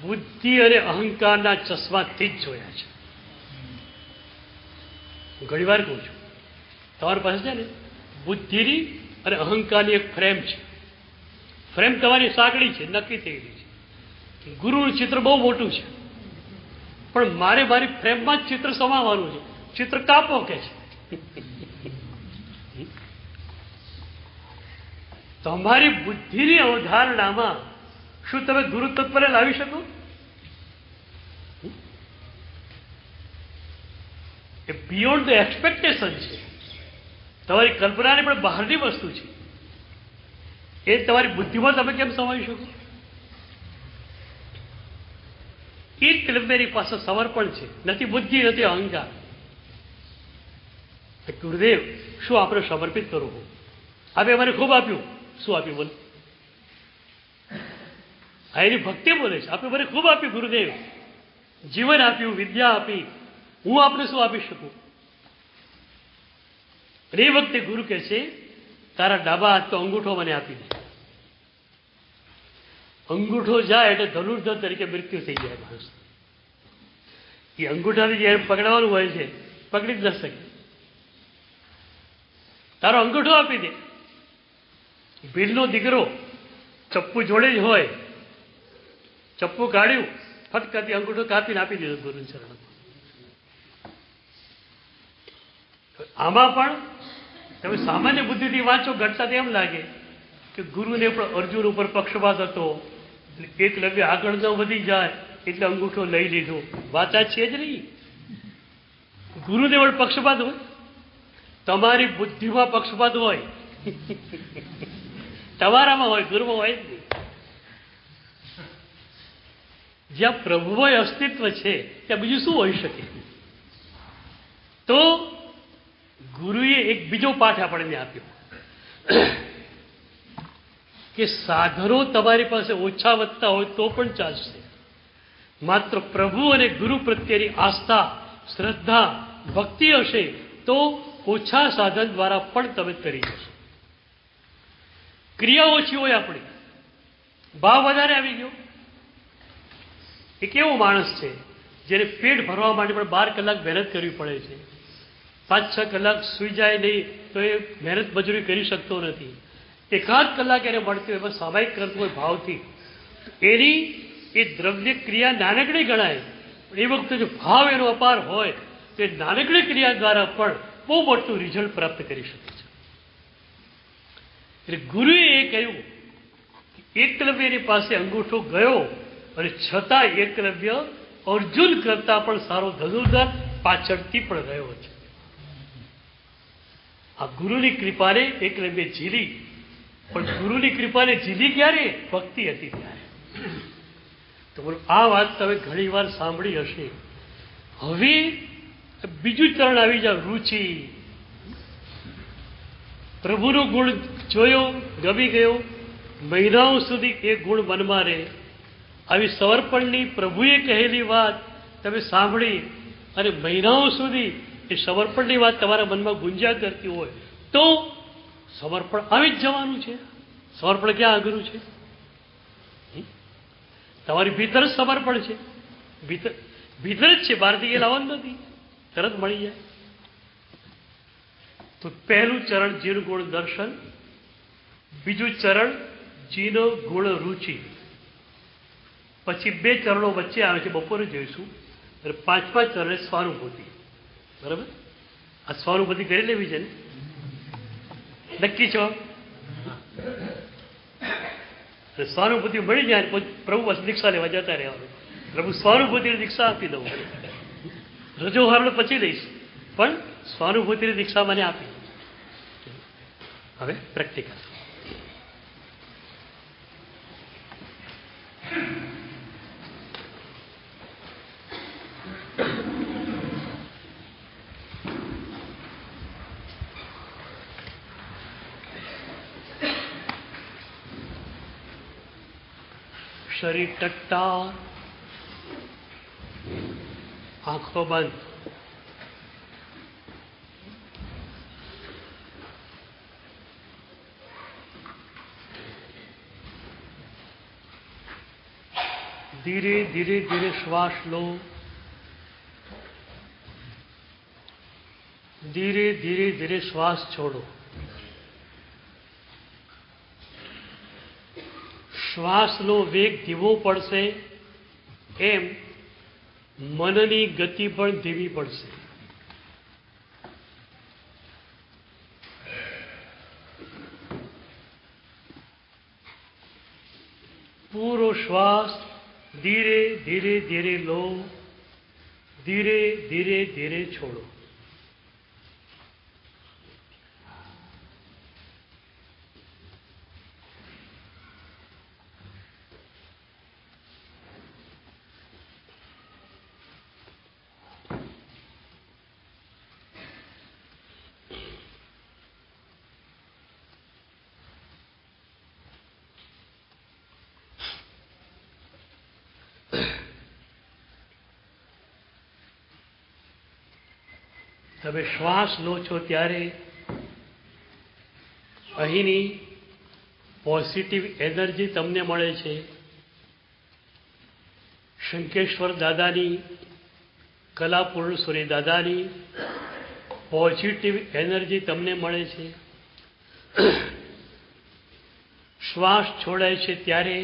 બુદ્ધિ અને અહંકારના ચશ્માથી જ જોયા છે. હું ઘણી વાર કહું છું, તમારી પાસે છે ને બુદ્ધિની અને અહંકારની એક ફ્રેમ છે. ફ્રેમ તમારી સાંકડી છે, નક્કી થયેલી છે. ગુરુનું ચિત્ર બહુ મોટું છે, પણ મારે મારી ફ્રેમમાં જ ચિત્ર સમાવવાનું છે. ચિત્ર કાપો કે છે. તમારી બુદ્ધિની અવધારણામાં શું તમે ગુરુ તત્પરને લાવી શકો? એ બિયોન્ડ ધ એક્સપેક્ટેશન છે. તમારી કલ્પનાની પણ બહારની વસ્તુ છે. એ તમારી બુદ્ધિમાં તમે કેમ સમાવી શકો? એકલવ્યની પાસે સમર્પણ છે, નથી બુદ્ધિ, નથી અહંકાર. ગુરુદેવ શું આપણે સમર્પિત કરવું? આપે મને ખૂબ આપ્યું. શું આપ્યું બોલે? આ એની ભક્તિ બોલે છે. આપે મને ખૂબ આપ્યું ગુરુદેવ, જીવન આપ્યું, વિદ્યા આપી, હું આપને શું આપી શકું? અને એ વખતે ગુરુ કહે છે તારા ડાબા હાથ તો અંગૂઠો મને આપી દે. અંગૂઠો જાય એટલે ધનુર્ધર તરીકે મૃત્યુ થઈ જાય માણસ. એ અંગૂઠાથી જે પકડવાનું હોય છે પકડી જ ન શકે. તારો અંગૂઠો આપી દે. ભીલનો દીકરો ચપ્પુ જોડે જ હોય, ચપ્પુ કાઢ્યું, ફટકાથી અંગૂઠો કાપીને આપી દીધો ગુરુના ચરણમાં. આમાં પણ તમે સામાન્ય બુદ્ધિથી વાંચો, ઘટતા એમ લાગે કે ગુરુને પણ અર્જુન ઉપર પક્ષપાત હતો, એકલવ્ય આગળ ન વધી જાય એટલે અંગૂઠો લઈ લીધો. વાચા છે જ નહીં. ગુરુને પણ પક્ષપાત હોય, તમારી બુદ્ધિમાં પક્ષપાત હોય, તમારામાં હોય, ગુરુમાં હોય જ નહીં. જ્યાં પ્રભુમાં અસ્તિત્વ છે ત્યાં બીજું શું હોઈ શકે? તો ગુરુએ એક બીજો પાઠ આપણને આપ્યો કે સાધનો તમારી પાસે ઓછા વધતા હોય તો પણ ચાલશે, માત્ર પ્રભુ અને ગુરુ પ્રત્યેની આસ્થા, શ્રદ્ધા, ભક્તિ હશે તો ઓછા સાધન દ્વારા પણ તમે કરી જશો. ક્રિયા ઓછી હોય આપણી, ભાવ વધારે આવી ગયો. એ કેવો માણસ છે જેને પેટ ભરવા માટે પણ 12 કલાક મહેનત કરવી પડે છે, 5-6 કલાક સુઈ જાય નહીં તો એ મહેનત મજૂરી કરી શકતો નથી. 1-8 કલાક એને મળતી હોય, એમાં સ્વાભાવિક કરતો હોય ભાવથી, એની એ દ્રવ્ય ક્રિયા નાનકડી ગણાય. એ વખતે જો ભાવ એનો અપાર હોય તો એ નાનકડી ક્રિયા દ્વારા પણ બહુ મોટું રિઝલ્ટ પ્રાપ્ત કરી શકે છે. એટલે ગુરુએ એ કહ્યું કે એકલવ્યની પાસે અંગૂઠો ગયો અને છતાં એકલવ્ય અર્જુન કરતા પણ સારો ધનુર્ધર પાછળથી પણ રહ્યો છે. આ ગુરુની કૃપાને એકલવ્ય ઝીલી, પણ ગુરુની કૃપાને ઝીલી ક્યારે? ભક્તિ હતી ત્યારે. તો બોલો આ વાત તમે ઘણી વાર સાંભળી હશે. હવે બીજું ચરણ આવી જાવ, રુચિ. પ્રભુનો ગુણ જોયો, ગમી ગયો, મહિનાઓ સુધી એ ગુણ મનમાં રહે. આવી સમર્પણની પ્રભુએ કહેલી વાત તમે સાંભળી અને મહિનાઓ સુધી એ સમર્પણની વાત તમારા મનમાં ગુંજ્યા કરતી હોય તો સમર્પણ આવી જ જવાનું છે. સમર્પણ ક્યાં અઘરું છે? તમારી ભીતર જ સમર્પણ છે, ભીતર જ છે, બહારથી એ લાવવાનું નથી, તરત મળી જાય. તો પહેલું ચરણ જીન ગુણ દર્શન, બીજું ચરણ જીન ગુણ રુચિ, પછી 2 ચરણો વચ્ચે આવે છે, બપોરે જોઈશું. અને 5મા ચરણે સ્વાનુભૂતિ. બરાબર? આ સ્વાનુભૂતિ કરી લેવી છે ને? નક્કી છો? અને સ્વાનુભૂતિ મળી જાય પ્રભુ પાસે દીક્ષા લેવા જતા રહેવાનું. પ્રભુ સ્વાનુભૂતિની દીક્ષા આપી દઉં, રજો હરણ પછી લઈશ, પણ સ્વાનુભૂતિની દીક્ષા મને આપી. હવે પ્રેક્ટિકલ. શરીર ટટ્ટા, આંખો બંધ. ધીરે ધીરે ધીરે શ્વાસ લો, ધીરે ધીરે ધીરે શ્વાસ છોડો. શ્વાસનો વેગ ધીમો પડશે એમ મનની ગતિ પણ ધીમી પડશે. પૂરો શ્વાસ ધીરે ધીરે ધીરે લો, ધીરે ધીરે ધીરે છોડો. તમે શ્વાસ લો છો ત્યારે અહીંની પોઝિટિવ એનર્જી તમને મળે છે. શંકેશ્વર દાદાની, કલાપૂર્ણેશ્વરી દાદાની પોઝિટિવ એનર્જી તમને મળે છે. શ્વાસ છોડાય છે ત્યારે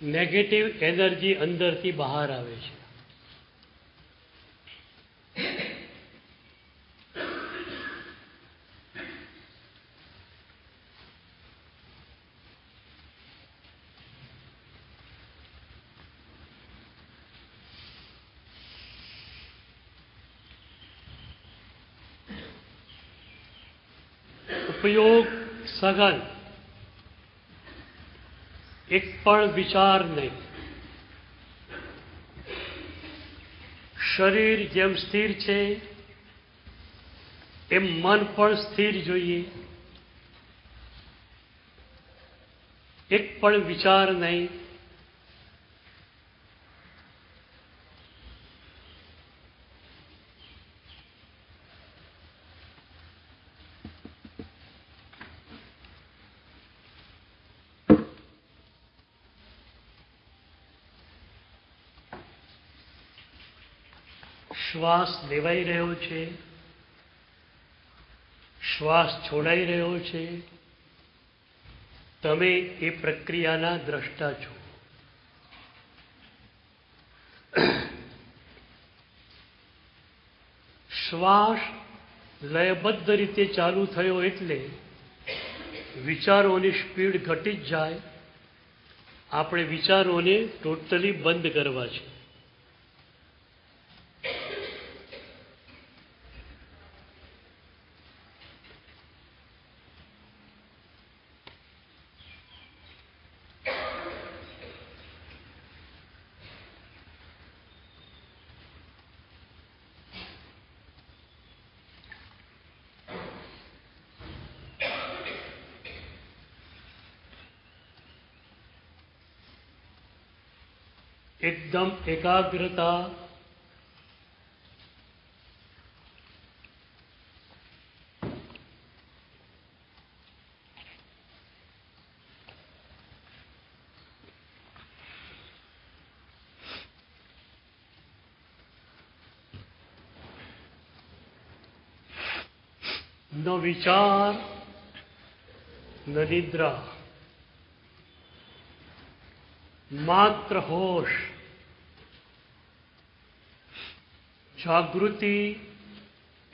નેગેટિવ એનર્જી અંદરથી બહાર આવે છે. ઉપયોગ સઘન, એક પણ વિચાર નહીં. શરીર જેમ સ્થિર છે એમ મન પણ સ્થિર જોઈએ. એક પણ વિચાર નહીં. શ્વાસ લેવાઈ રહ્યો છે, શ્વાસ છોડાઈ રહ્યો છે. તમે એ પ્રક્રિયાના દ્રષ્ટા છો. શ્વાસ લયબદ્ધ રીતે ચાલુ થયો એટલે વિચારોની સ્પીડ ઘટી જ જાય. આપણે વિચારોને ટોટલી બંધ કરવા છે. एकदम एकाग्रता, न विचार न निद्रा, मात्र होश. જાગૃતિ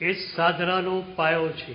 એ સાધનાનો પાયો છે.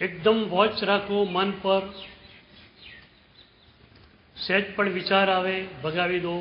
એકદમ વોચ રાખો મન પર. સહેજ પણ વિચાર આવે ભગાવી દો.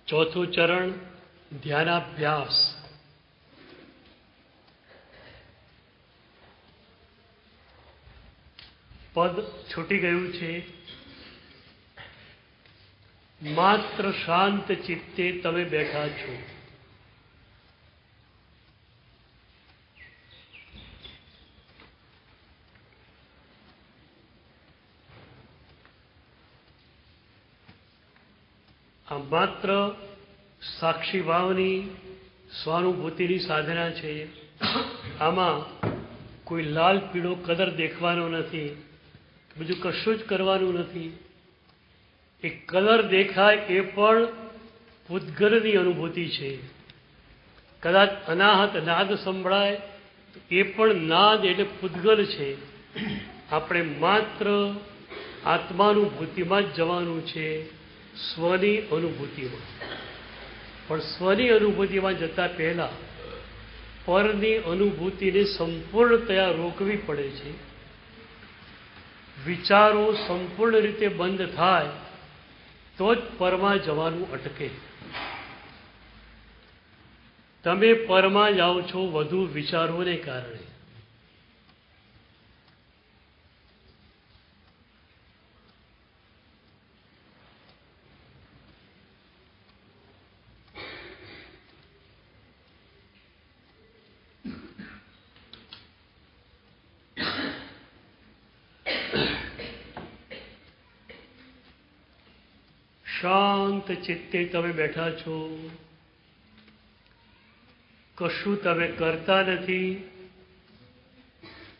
ચોથું ચરણ ધ્યાનાભ્યાસ. પદ છૂટી ગયું છે. માત્ર શાંત ચિત્તે તમે બેઠા છો. આ માત્ર સાક્ષી ભાવની સ્વાનુભૂતિની સાધના છે. આમાં કોઈ લાલ પીળો કલર દેખવાનો નથી, બીજું કશું જ કરવાનું નથી. એ કલર દેખાય એ પણ પૂતગલની અનુભૂતિ છે. કદાચ અનાહત નાદ સંભળાય તો એ પણ નાદ એટલે પૂતગલ છે. આપણે માત્ર આત્માનુભૂતિમાં જ જવાનું છે, સ્વની અનુભૂતિમાં. પણ સ્વની અનુભૂતિમાં જતા પહેલા પરની અનુભૂતિને સંપૂર્ણતયા રોકવી પડે છે. વિચારો સંપૂર્ણ રીતે બંધ થાય તો જ પરમાં જવાનું અટકે. તમે પરમાં જાઓ છો વધુ વિચારોને કારણે. શાંત ચિત્તે તમે બેઠા છો. કશું તમે કરતા નથી,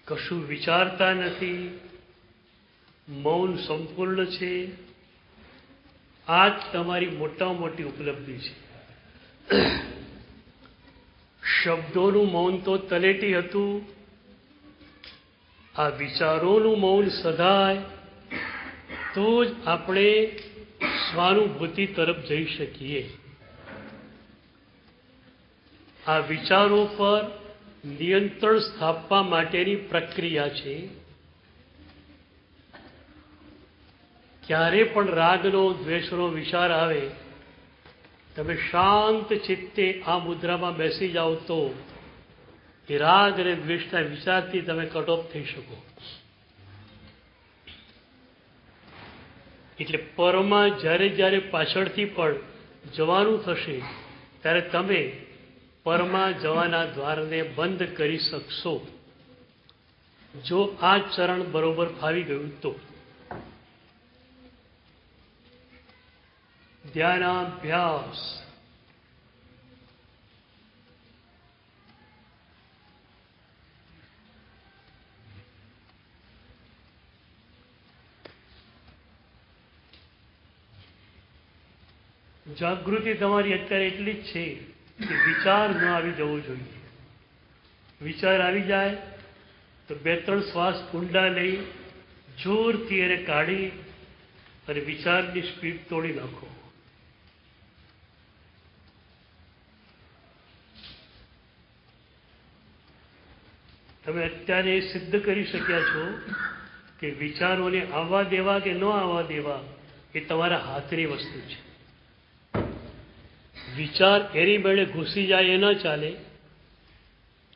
કશું વિચારતા નથી. મૌન સંપૂર્ણ છે. આ જ તમારી મોટામાં મોટી ઉપલબ્ધિ છે. શબ્દોનું મૌન તો તલેટી હતું. આ વિચારોનું મૌન સદાય, તો જ આપણે સ્વાનુભૂતિ તરફ જઈ શકીએ. આ વિચારો પર નિયંત્રણ સ્થાપવા માટેની પ્રક્રિયા છે. ક્યારે પણ રાગનો દ્વેષનો વિચાર આવે, તમે શાંત ચિત્તે આ મુદ્રામાં બેસી જાઓ તો એ રાગ અને દ્વેષના વિચારથી તમે કટ ઓફ થઈ શકો. એટલે પરમાં જ્યારે જ્યારે પાછળથી પણ જવાનું થશે ત્યારે તમે પરમાં જવાના દ્વારને બંધ કરી શકશો, જો આ ચરણ બરોબર ફાવી ગયું તો. ધ્યાનાભ્યાસ. જાગૃતિ તમારી અત્યારે એટલી જ છે કે વિચાર ન આવી જવો જોઈએ. વિચાર આવી જાય તો 2-3 શ્વાસ ઊંડા લઈ જોરથી એને કાઢી અને વિચારની સ્પીડ તોડી નાખો. તમે અત્યારે સિદ્ધ કરી શક્યા છો કે વિચારોને આવવા દેવા કે ન આવવા દેવા એ તમારા હાથની વસ્તુ છે. વિચાર એની મેળે ઘૂસી જાય એ ન ચાલે.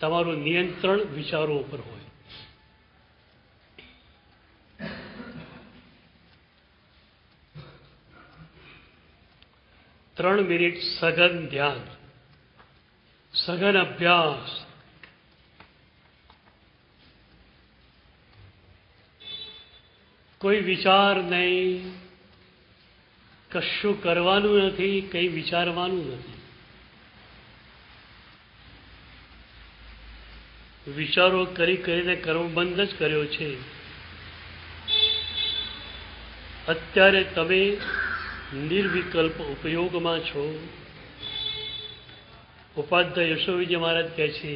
તમારું નિયંત્રણ વિચારો ઉપર હોય. ત્રણ મિનિટ સઘન ધ્યાન, સઘન અભ્યાસ. કોઈ વિચાર નહીં, કશું કરવાનું નથી, કંઈ વિચારવાનું નથી. વિચારો કરી કરીને કર્મબંધ જ કર્યો છે. અત્યારે તમે નિર્વિકલ્પ ઉપયોગમાં છો. ઉપાધ્યાય યશોવિજય મહારાજ કહે છે,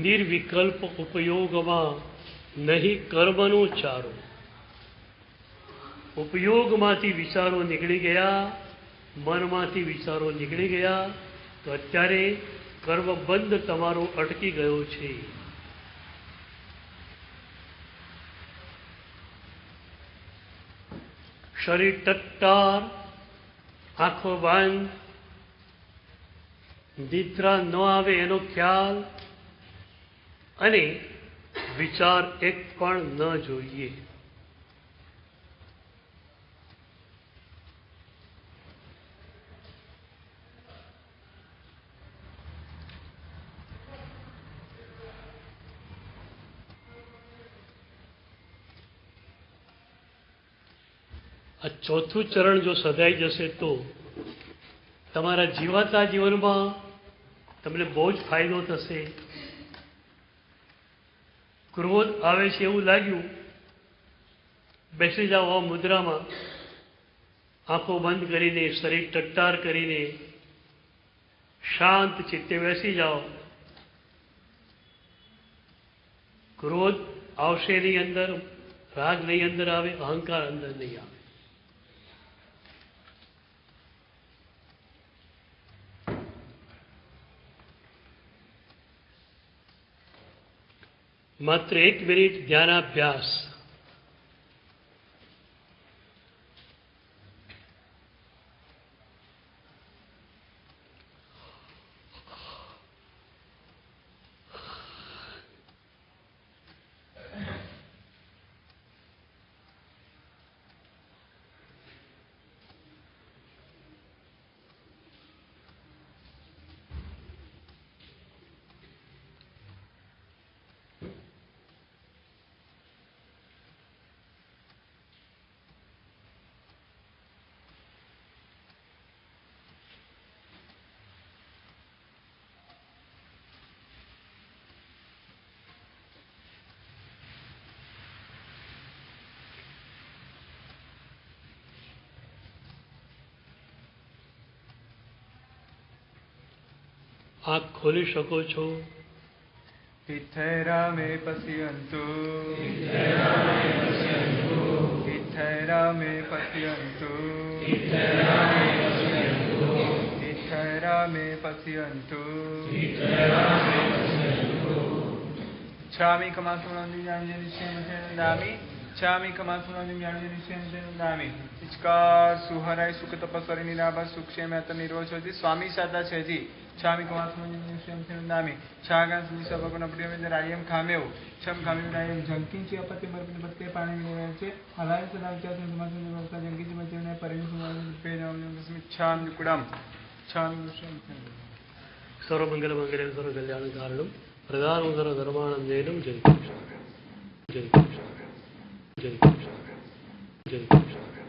નિર્વિકલ્પ ઉપયોગમાં નહીં કર્મનો ચારો. ઉપયોગમાંથી વિચારો નીકળી ગયા, મનમાંથી વિચારો નીકળી ગયા, તો અત્યારે કર્મબંધ તમારો અટકી ગયો છે. શરીર ટટ્ટાર, આંખો બંધ, નિદ્રા ન આવે એનો ખ્યાલ, અને વિચાર એક પણ ન જોઈએ. આ ચોથું ચરણ જો સધાઈ જશે તો તમારા જીવાતા જીવનમાં તમને બહુ જ ફાયદો થશે. ક્રોધ આવે છે એવું લાગ્યું, બેસી જાઓ આ મુદ્રામાં, આંખો બંધ કરીને, શરીર ટટ્ટાર કરીને, શાંત ચિત્તે બેસી જાઓ. ક્રોધ આવશે નહીં અંદર, રાગ નહીં અંદર આવે, અહંકાર અંદર નહીં આવે. માત્ર 1 મિનિટ ધ્યાનાભ્યાસ. આંખ ખોલી શકો છો. ઇથૈરા મે પશ્યન્તુ, ઇથૈરા મે પશ્યન્તુ, ઇથૈરા મે પશ્યન્તુ, ઇથૈરા મે પશ્યન્તુ, ઇથૈરા મે પશ્યન્તુ. ઇથૈરા મે પશ્યન્તુ. છામિ કમાસુનંદિ જાણજે નિશ્ચય દામી, છામિ કમાસુનંદિ જાણજે નિશ્ચય દામી. ઇચકાર સુહરાય સુખ તપસ્વરી નિરાભા સુક્ષેમ અત નિરોષોતિ સ્વામી સાતા છે જી. છામિ કમાસુનંદિ નિશ્ચય દામી, છાગા સુની સભગુણ પ્રિયમિત રાયમ ખામેવ, છમ ખામી રાયમ જંકિંચી અપત્ય મરપિન બત્કે પાણી વિનય છે. હલાય સદા વિચાર સંતમાસુન નિવક્તા જંકિંચી મચેને પરિણ સુમાન પેનમ સ્મિચ્છામ કુડમ છામ સર્વમંગલ મંગલે સર્વ કલ્યાણ કારણમ પ્રધાનમ સર્વ ધર્માણમ જૈનમ. જય કૃષ્ણ, જય કૃષ્ણ, જય કૃષ્ણ, જય કૃષ્ણ.